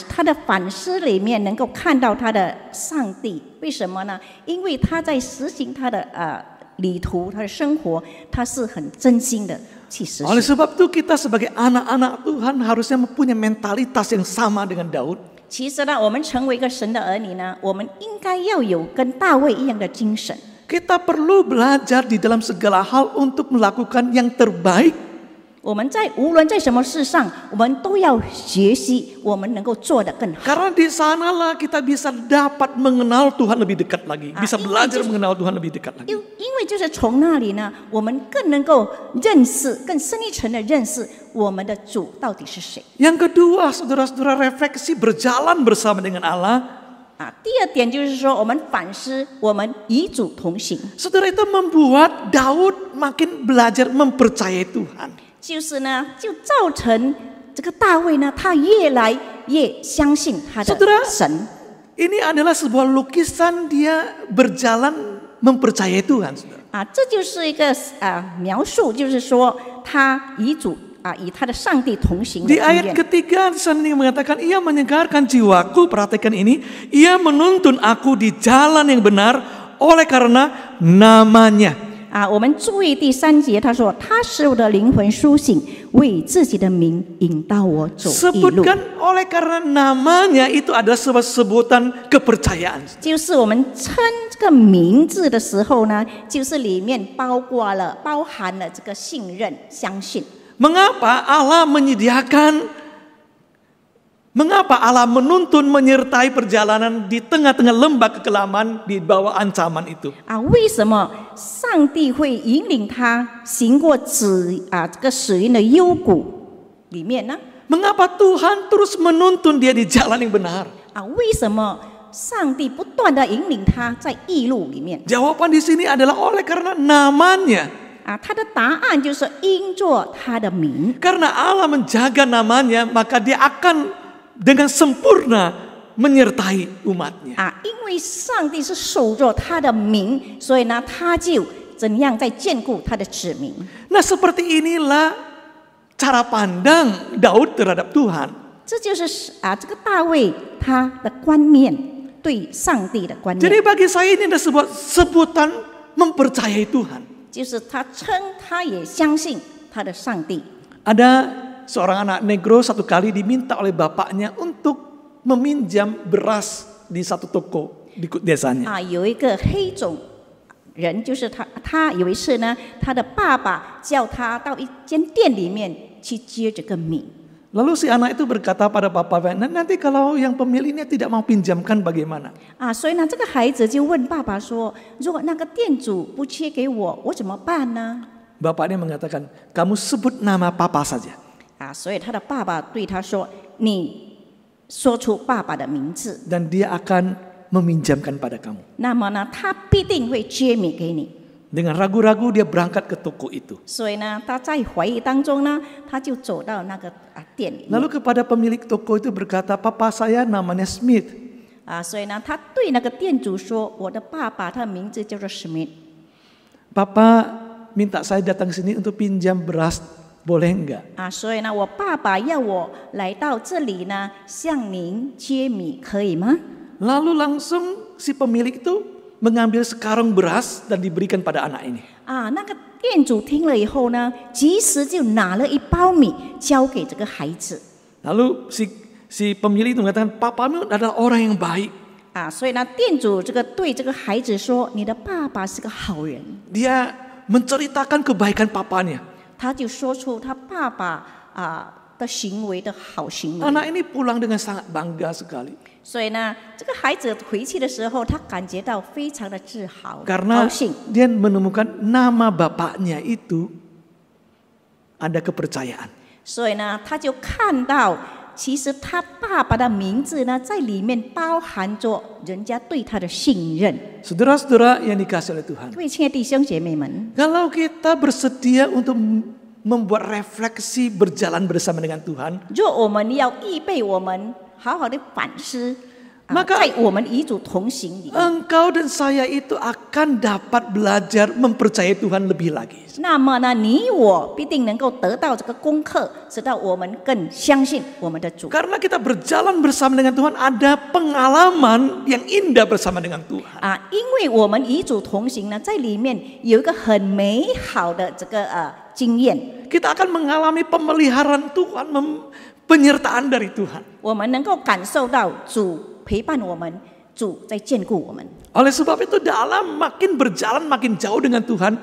他的反思里面，能够看到他的上帝。为什么呢？因为他在实行他的旅途，他的生活，他是很真心的去实 Oleh 行。 sebab itu kita sebagai anak-anak Tuhan harusnya mempunyai mentalitas yang sama dengan Daud. 其实呢，我们成为一个神的儿女呢，我们应该要有跟大卫一样的精神。 Kita perlu belajar di dalam segala hal untuk melakukan yang terbaik. 我们无论在什么事上，我们都要学习，我们能够做得更好。 Karena di sanalah kita bisa dapat mengenal Tuhan lebih dekat lagi, bisa belajar mengenal Tuhan lebih dekat lagi. 因为就是从那里呢，我们更能够认识，更深一层的认识我们的主到底是谁。 Yang kedua, saudara-saudara refleksi berjalan bersama dengan Allah. 第二点就是说，我们反思，我们与主同行。 Saudara, itu membuat Daud makin belajar mempercayai Tuhan. 就是呢，就造成这个大卫呢，他越来越相信他的 Saudara, 神。 ini adalah sebuah lukisan dia berjalan mempercayai Tuhan. Saudara. 这就是一个描述，就是说他与主与他的上帝同行的 Di 经 ayat 验。 ketiga Sandy mengatakan, ia menyegarkan jiwaku, perhatikan ini, ia menuntun aku di jalan yang benar oleh karena namanya. 我们注意第3节，他说：“他使我的灵魂苏醒，为自己的名引导我走义路。” Sebutkan oleh karena namanya itu adalah sebuah sebutan kepercayaan. 就是我们称这个名字的时候呢，就是里面包含了这个信任、相信。Mengapa Allah menuntun menyertai perjalanan di tengah-tengah lembah kekelaman di bawah ancaman itu? 为什么上帝会引领他行过这个死荫的幽谷里面呢？ Mengapa Tuhan terus menuntun dia di jalan yang benar? 为什么上帝不断的引领他在义路里面？ Jawaban di sini adalah oleh karena namanya. 他的答案就是因着他的名。 Karena Allah menjaga namanya, maka dia akan dengan sempurna menyertai umatnya. 因为上帝是守着他的名，所以呢，他就怎样在眷顾他的子民。 Nah, seperti inilah cara pandang Daud terhadap Tuhan. 这就是这个大卫他的观念，对上帝的观念。 Jadi bagi saya ini ada sebuah sebutan mempercayai Tuhan. 就是他称，他也相信他的上帝。 Ada seorang anak negro satu kali diminta oleh bapaknya untuk meminjam beras di satu toko di desanya. 有一个黑种人，就是他有一次呢，他的爸爸叫他到一间店里面去接这个米。 Lalu si anak itu berkata pada bapaknya, nanti kalau yang pemiliknya tidak mau pinjamkan bagaimana? 所以呢，这个孩子就问爸爸说：“如果那个店主不切给我，我怎么办呢？” Bapaknya mengatakan, kamu sebut nama papa saja. 所以他的爸爸对他说：“你说出爸爸的名字。” Dan dia akan meminjamkan pada kamu. 那么呢，他必定会接米给你。 Dengan ragu-ragu dia berangkat ke toko itu. 所以呢，他在怀疑当中呢，他就走到那个店里面。 Lalu kepada pemilik toko itu berkata, papa saya namanya Smith. 所以呢，他对那个店主说：“我的爸爸，他的名字叫做 Smith。” Papa minta saya datang sini untuk pinjam beras, boleh enggak? 所以呢，我爸爸要我来到这里呢，向您接米，可以吗？ Lalu langsung si pemilik itu mengambil sekarung beras dan diberikan pada anak ini. 那个店主听了以后呢，及时就拿了一包米交给这个孩子。 Lalu si pemilik itu mengatakan, papamu adalah orang yang baik. 所以呢，店主对这个孩子说：“你的爸爸是个好人。” Dia menceritakan kebaikan papanya. 他就说出他爸爸的行为的好行为。 Anak ini pulang dengan sangat bangga sekali. 所以呢，这个孩子回去的时候，他感觉到非常的自豪、 Karena 高兴。 dia menemukan nama bapaknya itu ada kepercayaan. 所以呢，他就看到，其实他爸爸的名字呢，在里面包含着人家对他的信任。 Saudara-saudara yang dikasihi oleh Tuhan. 各位亲爱的弟兄姐妹们， Kalau kita bersedia untuk membuat refleksi berjalan bersama dengan Tuhan, 若我们要预备我们好好的反思， Maka 在我们与主同行里面， engkau dan saya itu akan dapat belajar mempercayai Tuhan lebih lagi. 那么呢，你我必定能够得到这个功课，使到我们更相信我们的主。 Karena kita berjalan bersama dengan Tuhan, ada pengalaman yang indah bersama dengan Tuhan. 因为我们与主同行呢，在里面有一个很美好的这个经验。 Kita akan mengalami pemeliharaan Tuhan, penyertaan dari Tuhan. 我们能够感受到主陪伴我们，主在眷顾我们。 Oleh sebab itu dalam makin berjalan makin jauh dengan Tuhan,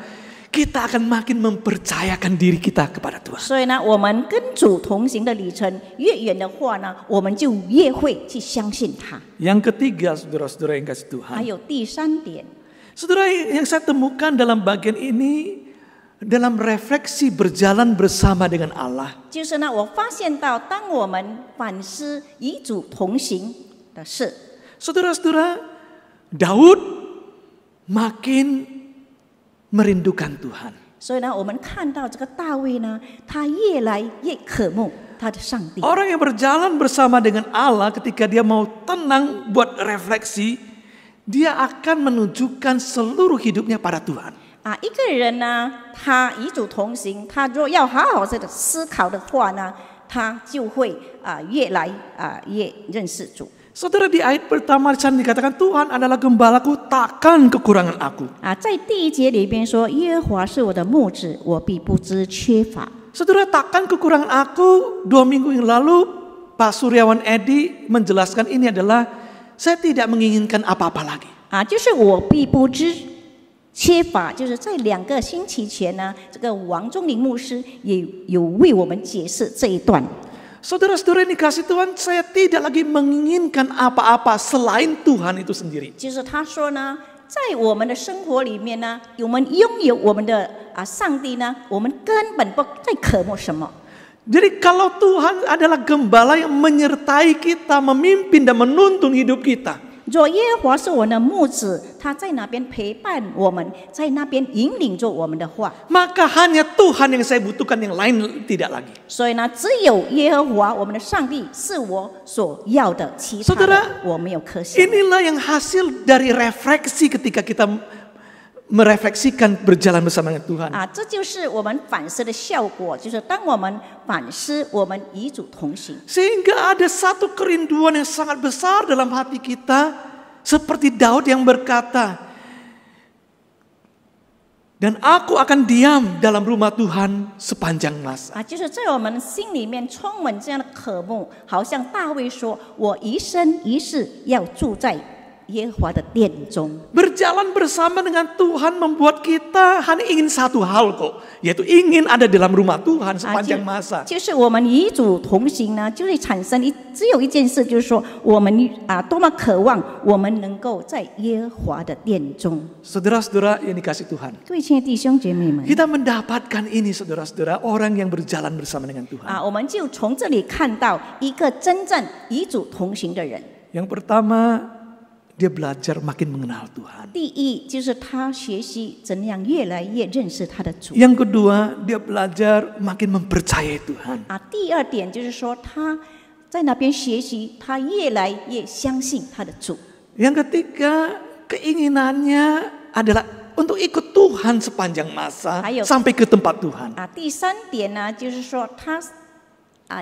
kita akan makin mempercayakan diri kita kepada Tuhan. 所以呢，我们跟主同行的旅程越远的话呢，我们就越会去相信他。 Yang ketiga, saudara-saudara yang kasih Tuhan. 还有第3点， Saudara, yang saya temukan dalam bagian ini, dalam refleksi berjalan bersama dengan Allah, 就是呢，我发现到，当我们反思与主同行的事， saudara-saudara, Daud makin merindukan Tuhan. 所以呢，我们看到这个大卫呢，他越来越渴慕他的上帝。 Orang yang berjalan bersama dengan Allah ketika dia mau tenang buat refleksi, dia akan menunjukkan seluruh hidupnya pada Tuhan. 一个人呢，他与主同行，他若要好好的思考的话呢，他就会越来越认识主。Saudara, di ayat pertama di sana dikatakan Tuhan adalah gembalaku, takkan kekurangan aku. 在第一节里边说，耶和华是我的牧者，我必不知缺乏。 Saudara, takkan kekurangan aku. 2 minggu yang lalu Pak Suryawan Edi menjelaskan ini adalah saya tidak menginginkan apa-apa lagi. 就是我必不知缺乏，就是在2个星期前呢，这个王忠林牧师也有为我们解释这一段。 Saudara-saudara yang dikasih Tuhan, saya tidak lagi menginginkan apa-apa selain Tuhan itu sendiri. 就是他说呢，在我们的生活里面呢，我们拥有我们的上帝呢，我们根本不再渴慕什么。 Jadi kalau Tuhan adalah gembala yang menyertai kita, memimpin dan menuntun hidup kita. 若耶和华是我们的牧者，他在那边陪伴我们，在那边引领着我们的话。 Maka hanya Tuhan yang saya butuhkan, yang lain tidak lagi. 所以呢，只有耶和华我们的上帝是我所要的，其他的我没有可想。 Inilah yang hasil dari refleksi ketika kita merefleksikan berjalan bersama dengan Tuhan. 这就是我们反思的效果，就是当我们反思，我们与主同行。 Sehingga ada satu kerinduan yang sangat besar dalam hati kita, seperti Daud yang berkata, dan aku akan diam dalam rumah Tuhan sepanjang masa. 就是在我们心里面充满这样的渴慕，好像大卫说：“我一生一世要住在耶和华的殿中。” Berjalan bersama dengan Tuhan membuat kita hanya ingin satu hal kok, yaitu ingin ada dalam rumah Tuhan sepanjang masa. 就是我们与主同行呢，就会产生只有一件事，就是说我们多么渴望我们能够在耶和华的殿中。 Saudara-saudara yang dikasih Tuhan, 各位亲爱的弟兄姐妹们， kita mendapatkan ini, saudara-saudara, orang yang berjalan bersama dengan Tuhan. 我们就从这里看到一个真正与主同行的人。 Yang pertama, dia belajar makin mengenal Tuhan. 第一，就是他学习怎样越来越认识他的主。 Yang kedua, dia belajar makin mempercayai Tuhan. 第二点就是说他在那边学习，他越来越相信他的主。 Yang ketiga, keinginannya adalah untuk ikut Tuhan sepanjang masa sampai ke tempat Tuhan. 第三点呢，就是说他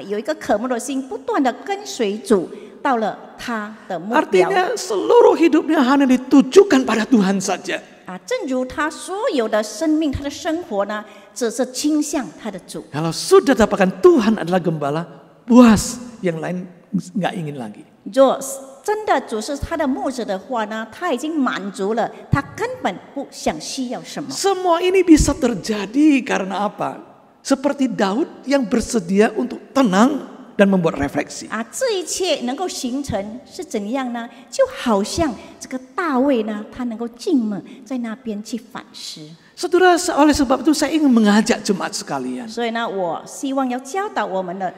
有一个渴慕的心，不断的跟随主。 到了他的目标。 Artinya seluruh hidupnya hanya ditujukan pada Tuhan saja. 正如他所有的生命，他的生活呢，只是倾向他的主。 Kalau sudah dapatkan Tuhan adalah gembala, puas, yang lain nggak ingin lagi. 若真的主是他的牧者的话呢，他已经满足了，他根本不想需要什么。 Semua ini bisa terjadi karena apa? Seperti Daud yang bersedia untuk tenang dan membuat refleksi. 这一切能够形成是怎样呢？就好像这个大卫呢，他能够静默在那边去反思。 Saudara, oleh sebab itu saya ingin mengajak jemaat sekalian. 所以呢，我希望要教导我们的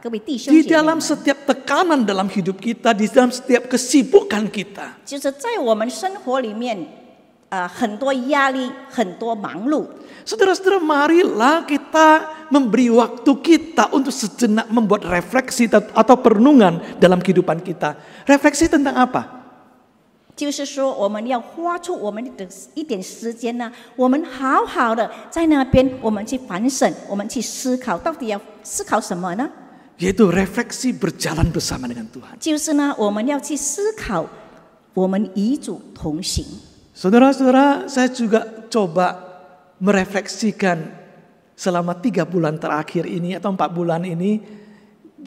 各位弟兄姐妹们， Di dalam setiap tekanan dalam hidup kita, di dalam setiap kesibukan kita, 就是在我们生活里面很多压力，很多忙碌。 Saudara-saudara, marilah kita memberi waktu kita untuk sejenak membuat refleksi atau perenungan dalam kehidupan kita. Refleksi tentang apa? 就是说，我们要花出我们的一点时间呢，我们好好的在那边，我们去反省，我们去思考，到底要思考什么呢？ Yaitu refleksi berjalan bersama dengan Tuhan. 就是呢，我们要去思考，我们与主同行。 Saudara-saudara, saya juga coba merefleksikan selama 3 bulan terakhir ini atau 4 bulan ini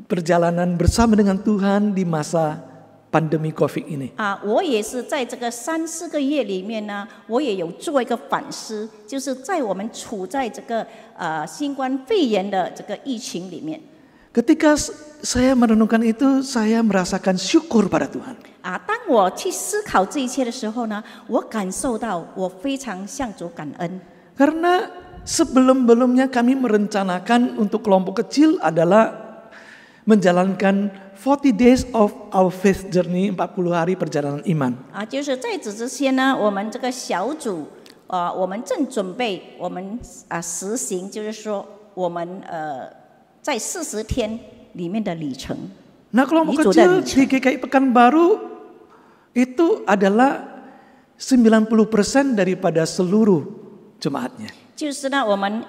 perjalanan bersama dengan Tuhan di masa pandemi COVID ini. 我也是在这个3、4个月里面呢，我也有做一个反思，就是在我们处在这个新冠肺炎的这个疫情里面。 Ketika saya merenungkan itu, saya merasakan syukur pada Tuhan. 当我去思考这一切的时候呢，我感受到我非常向主感恩。 Karena sebelum-belumnya kami merencanakan untuk kelompok kecil adalah menjalankan 40 days of our faith journey, 40 hari perjalanan iman. 就是在此之前呢，我们这个小组我们正准备我们实行，就是说我们在40天里面的里程。 Nah, kelompok kecil di GKI Pekanbaru itu adalah 90% daripada seluruh jemaatnya. 就是呢，我们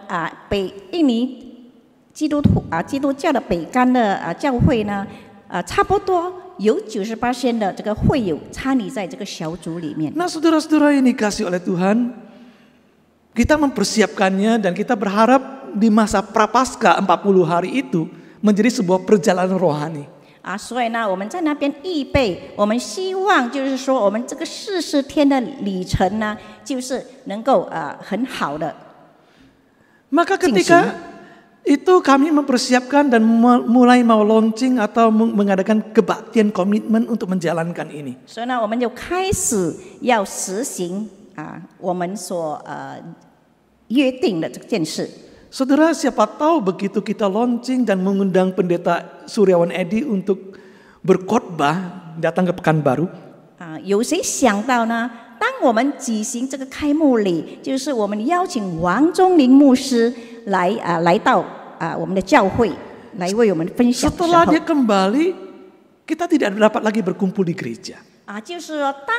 印尼基督教的北干的教会呢，差不多有98%的这个会友参与在这个小组里面。 Nah saudara-saudara yang dikasih oleh Tuhan, kita mempersiapkannya dan kita berharap di masa prapaskah 40 hari itu menjadi sebuah perjalanan rohani. 所以呢，我们在那边预备，我们希望就是说，我们这个40天的旅程呢，就是能够很好的。 Maka ketika itu kami mempersiapkan dan mulai mau launching atau mengadakan kebaktian komitmen untuk menjalankan ini. 所以呢，我们就开始要实行我们所约定的这件事。 Saudara, siapa tahu begitu kita launching dan mengundang pendeta Suryawan Edi untuk berkhotbah datang ke Pekanbaru. 有谁想到呢？当我们举行这个开幕礼，就是我们邀请王宗林牧师来到我们的教会，来为我们分享的时候。 Setelah dia kembali, kita tidak dapat lagi berkumpul di gereja. 就是说，当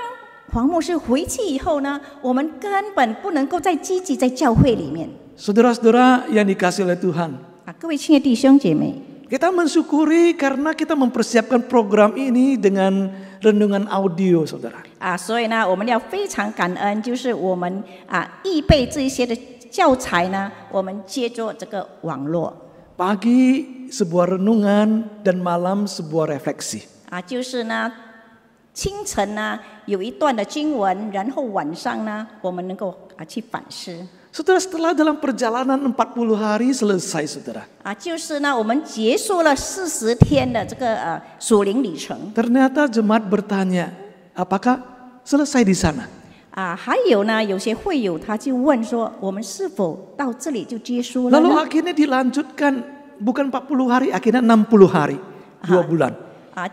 黄牧师回去以后呢，我们根本不能够再积极在教会里面。 Saudara-saudara yang dikasih oleh Tuhan, 各位亲爱的弟兄姐妹， kita mensyukuri karena kita mempersiapkan program ini dengan renungan audio, saudara. 所以呢，我们要非常感恩，就是我们预备这一些的教材呢，我们借助这个网络。 Pagi sebuah renungan dan malam sebuah refleksi. 就是呢，清晨呢有一段的经文，然后晚上呢，我们能够去反思。 Saudara, setelah dalam perjalanan 40 hari selesai, saudara. 就是呢，我们结束了40天的这个属灵旅程。 Ternyata jemaat bertanya, apakah selesai di sana? 还有呢，有些会友他就问说，我们是否到这里就结束了 Lalu 呢？ akhirnya dilanjutkan bukan 40 hari, akhirnya 60 hari, 2 bulan.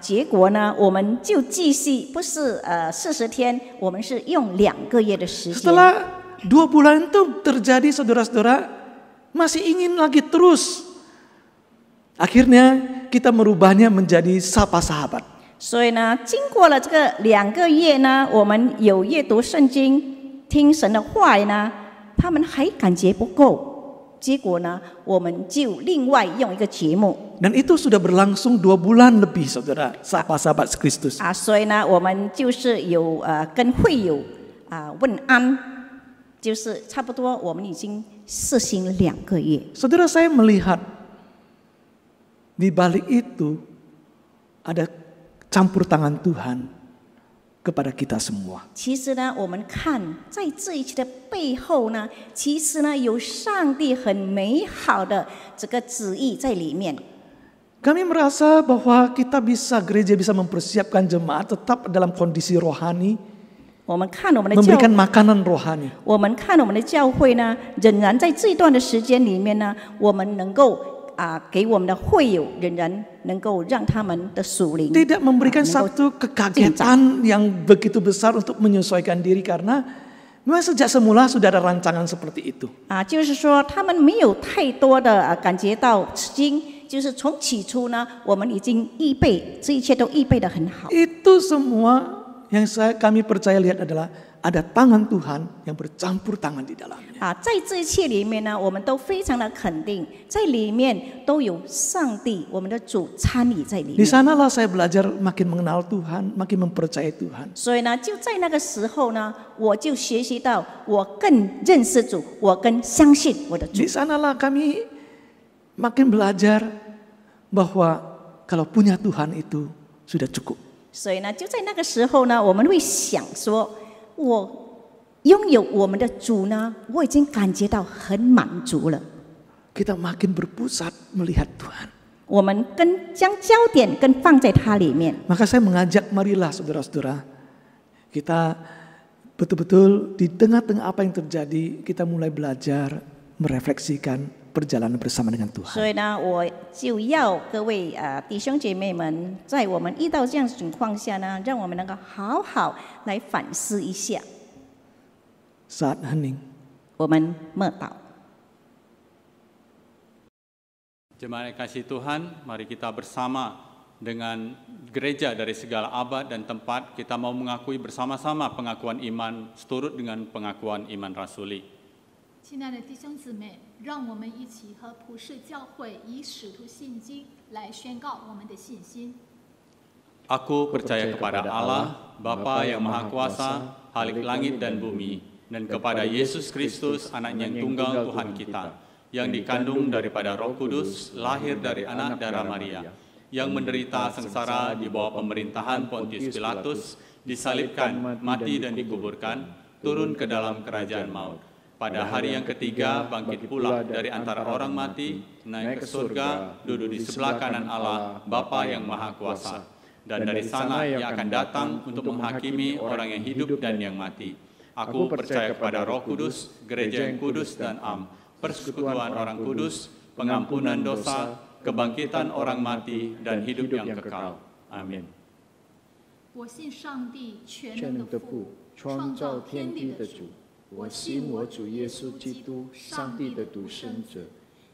结果呢，我们就继续，不是40天，我们是用2个月的时间。 Setelah 2 bulan itu terjadi, saudara-saudara, masih ingin lagi terus. Akhirnya kita merubahnya menjadi Sapa Sahabat. 所以呢，经过了这个2个月呢，我们有阅读圣经、听神的话语呢，他们还感觉不够，结果呢，我们就另外用一个节目。 Dan itu sudah berlangsung 2 bulan lebih, saudara. Sapa Sahabat Kristus. 所以呢，我们就是有跟会友问安，就是差不多我们已经实行了2个月。 Saudara, saya melihat di balik itu ada campur tangan Tuhan kepada kita semua. 其实呢，我们看在这一切的背后呢，其实呢有上帝很美好的这个旨意在里面。 Kami merasa bahwa gereja bisa mempersiapkan jemaat tetap dalam kondisi rohani, 我们看我们的 memberikan makanan rohani. 我们看我们的教会呢，仍然在这一段的时间里面呢，我们能够给我们的会友仍然能够让他们的属灵 Tidak memberikan satu kekagetan yang begitu besar untuk menyesuaikan diri karena memang sejak semula sudah ada rancangan seperti itu. 就是说他们没有太多的感觉到吃惊，就是从起初呢，我们已经预备这一切都预备得很好。 Itu semua yang kami percaya lihat adalah ada tangan Tuhan yang bercampur tangan di dalamnya. 在这一切里面呢，我们都非常的肯定，在里面都有上帝，我们的主参与在里 Di 面。 sanalah saya belajar makin mengenal Tuhan, makin mempercayai Tuhan. 所以呢，就在那个时候呢，我就学习到，我更认识主，我更相信我的主。 Di sanalah kami makin belajar bahwa kalau punya Tuhan itu sudah cukup. 所以呢，就在那个时候呢，我们会想说，我拥有我们的主呢，我已经感觉到很满足了。 Kita makin berpusat melihat Tuhan. 我们将焦点更放在它里面。 Maka saya mengajak, marilah saudara-saudara, kita betul-betul di tengah-tengah apa yang terjadi, kita mulai belajar merefleksikan perjalanan bersama dengan Tuhan. 所以呢，我就要各位弟兄姐妹们，在我们遇到这样的情况下呢，让我们能够好好来反思一下。 Saat hening. 我们默祷。 Jemaat yang kasih Tuhan, mari kita bersama dengan gereja dari segala abad dan tempat, kita mau mengakui bersama-sama pengakuan iman seturut dengan pengakuan iman rasuli. 亲爱的弟兄姊妹，让我们一起和普世教会以使徒信经来宣告我们的信心。Aku percaya kepada Allah, Bapa yang Maha Kuasa, Khalik langit dan bumi, dan kepada Yesus Kristus, Anaknya yang tunggal Tuhan kita, yang dikandung daripada Roh Kudus, lahir dari anak darah Maria, yang menderita sengsara di bawah pemerintahan Pontius Pilatus, disalibkan, mati dan dikuburkan, turun ke dalam kerajaan maut. Pada hari yang ketiga bangkit pula dari antara orang mati, naik ke surga, duduk di sebelah kanan Allah, Bapa yang Maha Kuasa. Dan dari sana Ia akan datang untuk menghakimi orang yang hidup dan yang mati. Aku percaya kepada Roh Kudus, gereja yang kudus dan am, persekutuan orang kudus, pengampunan dosa, kebangkitan orang mati, dan hidup yang kekal. Amin. 我信上帝全全能的能的父父，创创造造天天地的主。地的主，我信我主耶稣基督，上帝的独生者，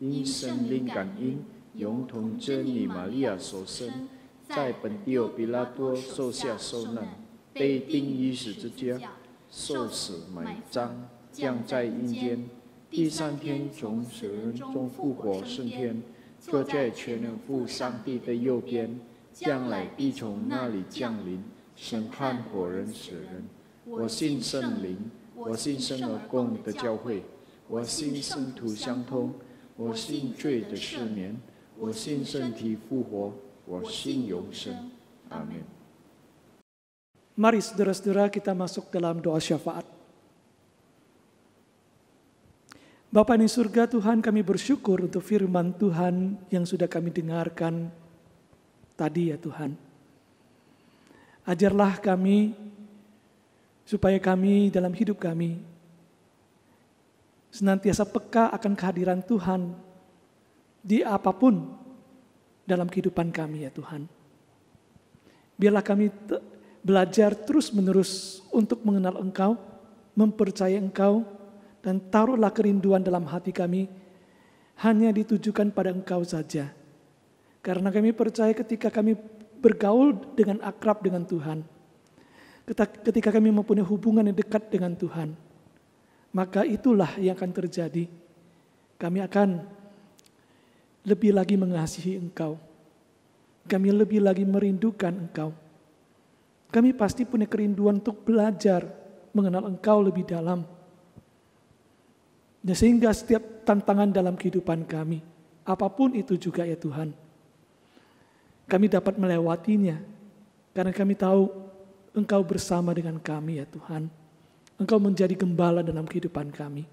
因圣灵感应，永同真理玛利亚所生，在本地比拉多受下受难，被钉于十字架，受死埋葬，降在阴间，第三天从死人中复活升天，坐在全能父上帝的右边，将来必从那里降临，审判活人死人。我信圣灵，我信生而共的教会，我信圣徒相通，我信罪的赦免，我信身体复活，我信永生。阿门。 Mari saudara-saudara kita masuk dalam doa syafaat. Bapa di surga, Tuhan, kami bersyukur untuk firman Tuhan yang sudah kami dengarkan tadi ya Tuhan. Ajarlah kami supaya kami dalam hidup kami senantiasa peka akan kehadiran Tuhan di apapun dalam kehidupan kami ya Tuhan. Biarlah kami belajar terus-menerus untuk mengenal Engkau, mempercayai Engkau, dan taruhlah kerinduan dalam hati kami hanya ditujukan pada Engkau saja. Karena kami percaya ketika kami bergaul dengan akrab dengan Tuhan, ketika kami mempunyai hubungan yang dekat dengan Tuhan, maka itulah yang akan terjadi. Kami akan lebih lagi mengasihi Engkau. Kami lebih lagi merindukan Engkau. Kami pasti punya kerinduan untuk belajar mengenal Engkau lebih dalam. Dan sehingga setiap tantangan dalam kehidupan kami, apapun itu juga ya Tuhan, kami dapat melewatinya. Karena kami tahu Engkau bersama dengan kami ya Tuhan. Engkau menjadi gembala dalam kehidupan kami.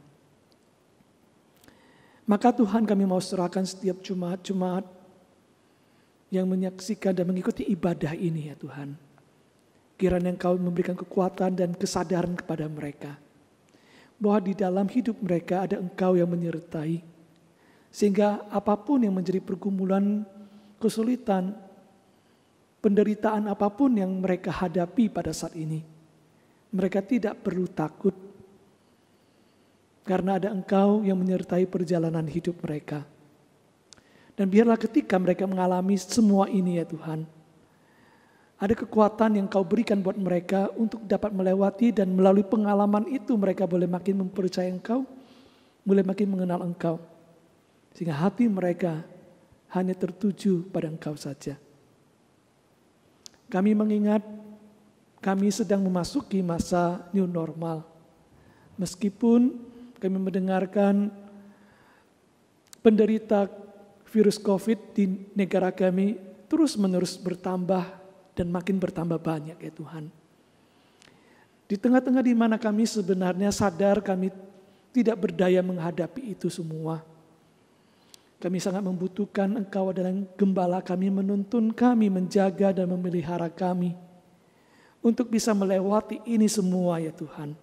Maka Tuhan, kami mau serahkan setiap Jumat-Jumat yang menyaksikan dan mengikuti ibadah ini ya Tuhan. Kiranya Engkau memberikan kekuatan dan kesadaran kepada mereka, bahwa di dalam hidup mereka ada Engkau yang menyertai. Sehingga apapun yang menjadi pergumulan, kesulitan, penderitaan apapun yang mereka hadapi pada saat ini, mereka tidak perlu takut. Karena ada Engkau yang menyertai perjalanan hidup mereka. Dan biarlah ketika mereka mengalami semua ini ya Tuhan, ada kekuatan yang Kau berikan buat mereka untuk dapat melewati, dan melalui pengalaman itu mereka boleh makin mempercayai Engkau, boleh makin mengenal Engkau. Sehingga hati mereka hanya tertuju pada Engkau saja. Kami mengingat kami sedang memasuki masa new normal. Meskipun kami mendengarkan penderita virus COVID di negara kami terus-menerus bertambah, dan makin bertambah banyak ya Tuhan. Di tengah-tengah di mana kami sebenarnya sadar kami tidak berdaya menghadapi itu semua. Kami sangat membutuhkan Engkau adalah gembala kami, menuntun kami, menjaga dan memelihara kami untuk bisa melewati ini semua ya Tuhan.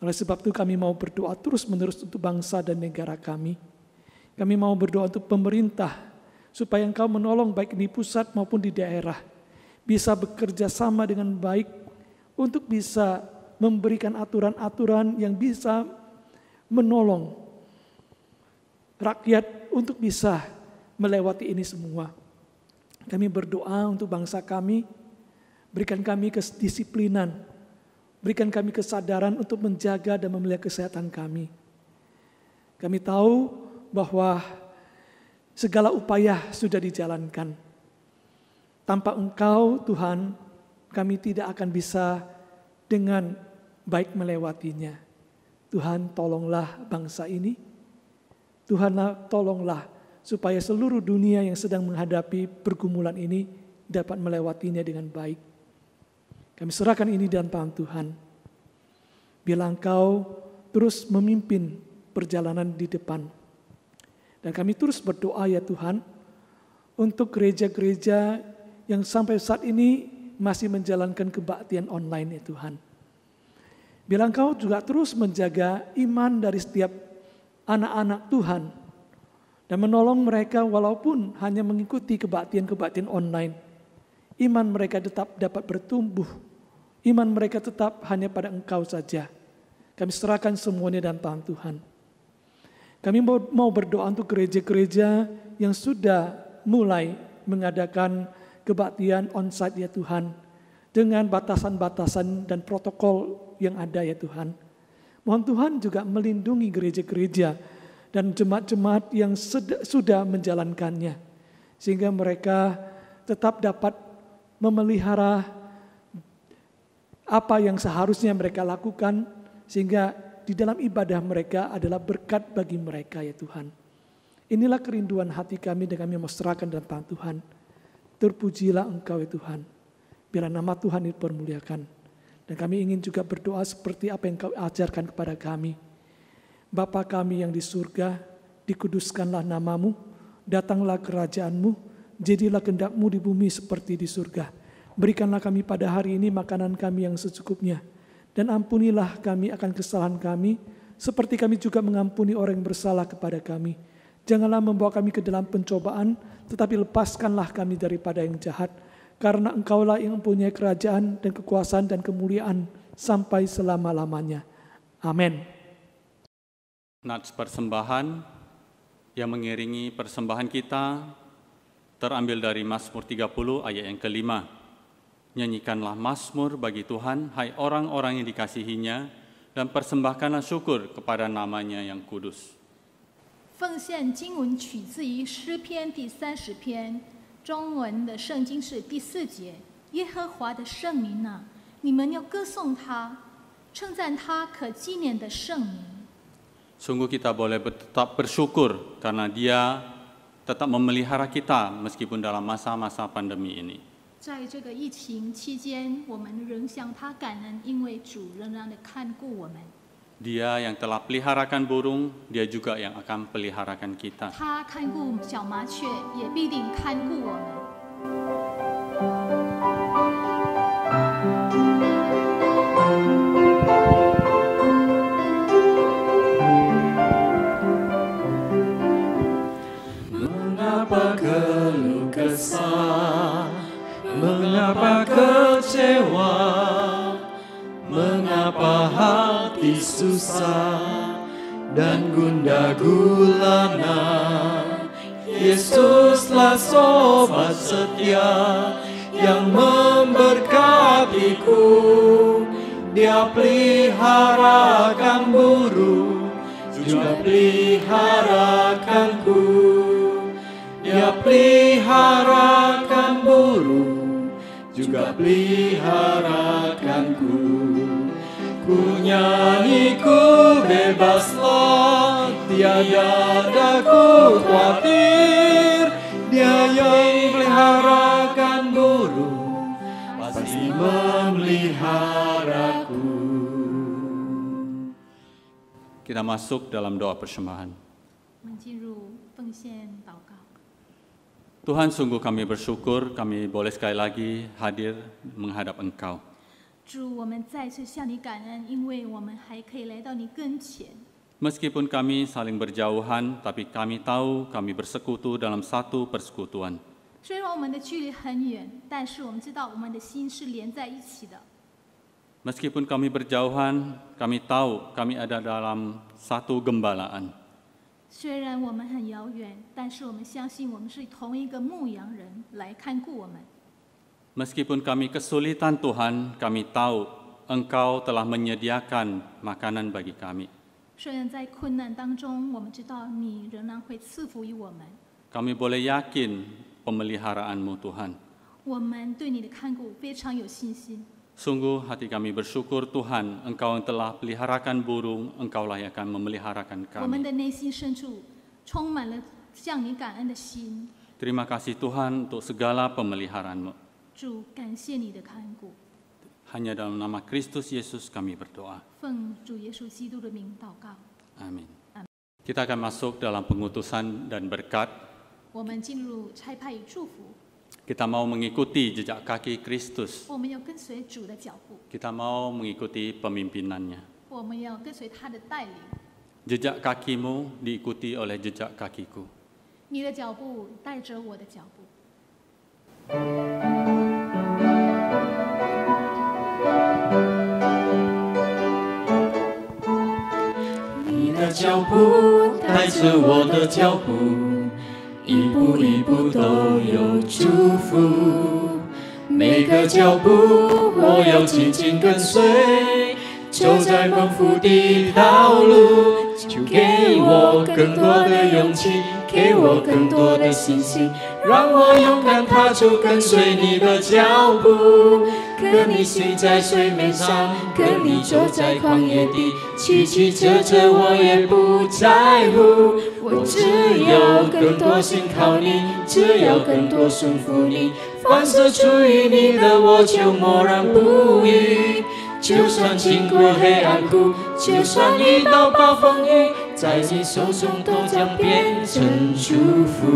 Oleh sebab itu kami mau berdoa terus-menerus untuk bangsa dan negara kami. Kami mau berdoa untuk pemerintah supaya Engkau menolong baik di pusat maupun di daerah, bisa bekerja sama dengan baik untuk bisa memberikan aturan-aturan yang bisa menolong rakyat untuk bisa melewati ini semua. Kami berdoa untuk bangsa kami, berikan kami kedisiplinan, berikan kami kesadaran untuk menjaga dan memelihara kesehatan kami. Kami tahu bahwa segala upaya sudah dijalankan. Tanpa Engkau, Tuhan, kami tidak akan bisa dengan baik melewatinya. Tuhan, tolonglah bangsa ini. Tuhan, tolonglah supaya seluruh dunia yang sedang menghadapi pergumulan ini dapat melewatinya dengan baik. Kami serahkan ini dalam tangan Tuhan. Biarlah Engkau terus memimpin perjalanan di depan. Dan kami terus berdoa ya Tuhan, untuk gereja-gereja yang sampai saat ini masih menjalankan kebaktian online ya Tuhan. Biarlah Engkau juga terus menjaga iman dari setiap anak-anak Tuhan, dan menolong mereka walaupun hanya mengikuti kebaktian-kebaktian online. Iman mereka tetap dapat bertumbuh. Iman mereka tetap hanya pada Engkau saja. Kami serahkan semuanya dalam tangan Tuhan. Kami mau berdoa untuk gereja-gereja yang sudah mulai mengadakan kebaktian onsite ya Tuhan, dengan batasan-batasan dan protokol yang ada ya Tuhan. Mohon Tuhan juga melindungi gereja-gereja dan jemaat-jemaat yang sudah menjalankannya, sehingga mereka tetap dapat memelihara apa yang seharusnya mereka lakukan, sehingga di dalam ibadah mereka adalah berkat bagi mereka ya Tuhan. Inilah kerinduan hati kami dan kami mau serahkan dalam tangan Tuhan. Terpujilah Engkau ya Tuhan. Biarlah nama Tuhan dipermuliakan. Dan kami ingin juga berdoa seperti apa yang Kau ajarkan kepada kami. Bapa kami yang di surga, dikuduskanlah namamu, datanglah kerajaan-Mu, jadilah kehendak-Mu di bumi seperti di surga. Berikanlah kami pada hari ini makanan kami yang secukupnya, dan ampunilah kami akan kesalahan kami, seperti kami juga mengampuni orang yang bersalah kepada kami. Janganlah membawa kami ke dalam pencobaan, tetapi lepaskanlah kami daripada yang jahat, karena Engkaulah yang mempunyai kerajaan dan kekuasaan dan kemuliaan sampai selama-lamanya. Amin. Nats persembahan yang mengiringi persembahan kita terambil dari Mazmur 30 ayat yang kelima. Nyanyikanlah Mazmur bagi Tuhan, hai orang-orang yang dikasihinya, dan persembahkanlah syukur kepada namanya yang kudus. 奉献经文取自于诗篇第30篇，中文的圣经是第4节。耶和华的圣名啊，你们要歌颂他，称赞他可纪念的圣名。 Sungguh kita boleh tetap bersyukur karena Dia tetap memelihara kita meskipun dalam masa-masa pandemi ini. 在这个疫情期间，我们仍向他感恩，因为主仍然的看顾我们。 Dia yang telah peliharakan burung, Dia juga yang akan peliharakan kita. 他看顾小麻雀，也必定看顾我们。 Mengapa keluh kesah? Mengapa kecewa? Mengapa hati susah dan gundah gulana? Yesuslah sobat setia yang memberkatiku. Dia peliharakan burung, juga peliharakanku. Dia peliharakan burung, juga peliharakanku. Ku nyanyi, ku bebaslah, tiada aku khawatir. Dia yang peliharakan burung, pasti memeliharaku. Kita masuk dalam doa persembahan. 我们进入奉献祷告。 Tuhan, sungguh kami bersyukur kami boleh sekali lagi hadir menghadap Engkau. 主，我们再次向你感恩，因为我们还可以来到你跟前。 Meskipun kami saling berjauhan, tapi kami tahu kami bersekutu dalam satu persekutuan. 虽然我们的距离很远，但是我们知道我们的心是连在一起的。 Meskipun kami berjauhan, kami tahu kami ada dalam satu gembalaan. 虽然我们很遥远，但是我们相信我们是同一个牧羊人来看顾我们。 Meskipun kami kesulitan Tuhan, kami tahu Engkau telah menyediakan makanan bagi kami. 虽然在困难当中，我们知道你仍然会赐福于我们。 Kami boleh yakin pemeliharaanmu Tuhan. 我们对你的看顾非常有信心。 Sungguh hati kami bersyukur Tuhan, Engkau yang telah peliharakan burung, Engkaulah yang akan memeliharakan 我们 kami. 的内心深处充满了向你感恩的心。 Terima kasih Tuhan untuk segala pemeliharaan-Mu. 主，感谢你的看顾， Hanya dalam nama Kristus Yesus kami berdoa. 奉主耶稣基督的名祷告。 Amin. Kita akan masuk dalam pengutusan dan berkat. 我们进入差派与祝福， Kita mau mengikuti jejak kaki Kristus. 我们要跟随主的脚步， Kita mau mengikuti pemimpinannya. 我们要跟随他的带领。 Jejak kakimu diikuti oleh jejak kakiku. 你的脚步带着我的脚步。 你的脚步带着我的脚步，一步一步都有祝福。每个脚步我要紧紧跟随，走在蒙福的道路。就给我更多的勇气，给我更多的信心，让我勇敢踏出跟随你的脚步。跟你行在水面上，跟你走在旷野地，曲曲折折我也不在乎。我只有更多信靠你，只有更多顺服你。凡是出于你的，我就默然不语。就算经过黑暗谷，就算遇到暴风雨，在你手中都将变成祝福。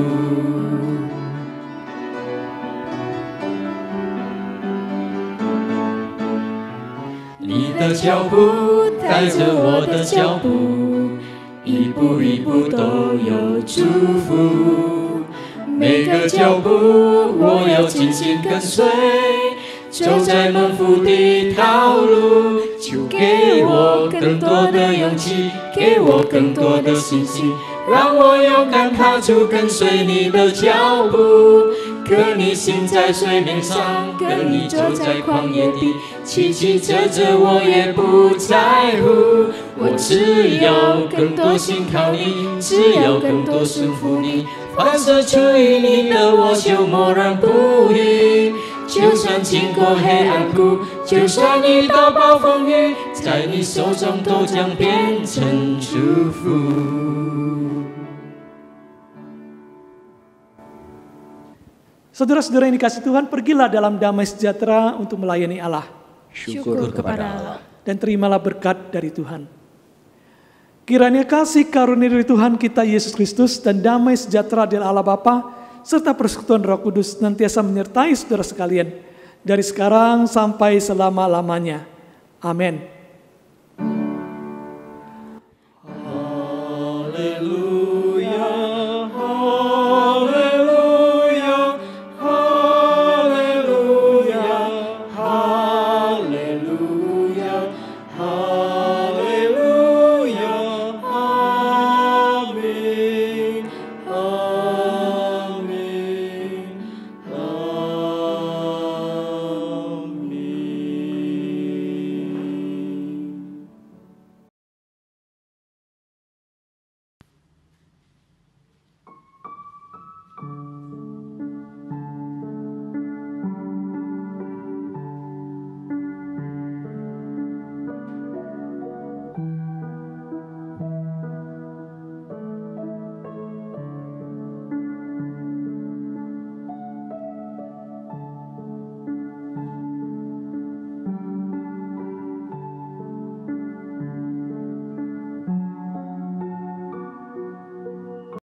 你的脚步带着我的脚步，一步一步都有祝福。每个脚步我要紧紧跟随，走在蒙福的道路。就给我更多的勇气，给我更多的信心，让我勇敢踏出跟随你的脚步。跟你行在水面上，跟你走在旷野地，曲曲折折我也不在乎。我只有更多信靠你，只有更多顺服你。凡是出于你的，我就默然不语。就算经过黑暗谷，就算遇到暴风雨，在你手中都将变成祝福。 Saudara-saudara yang dikasih Tuhan, pergilah dalam damai sejahtera untuk melayani Allah. Syukur kepada Allah. Dan terimalah berkat dari Tuhan. Kiranya kasih karunia dari Tuhan kita Yesus Kristus dan damai sejahtera dari Allah Bapa serta persekutuan Roh Kudus senantiasa menyertai saudara sekalian dari sekarang sampai selama-lamanya. Amin.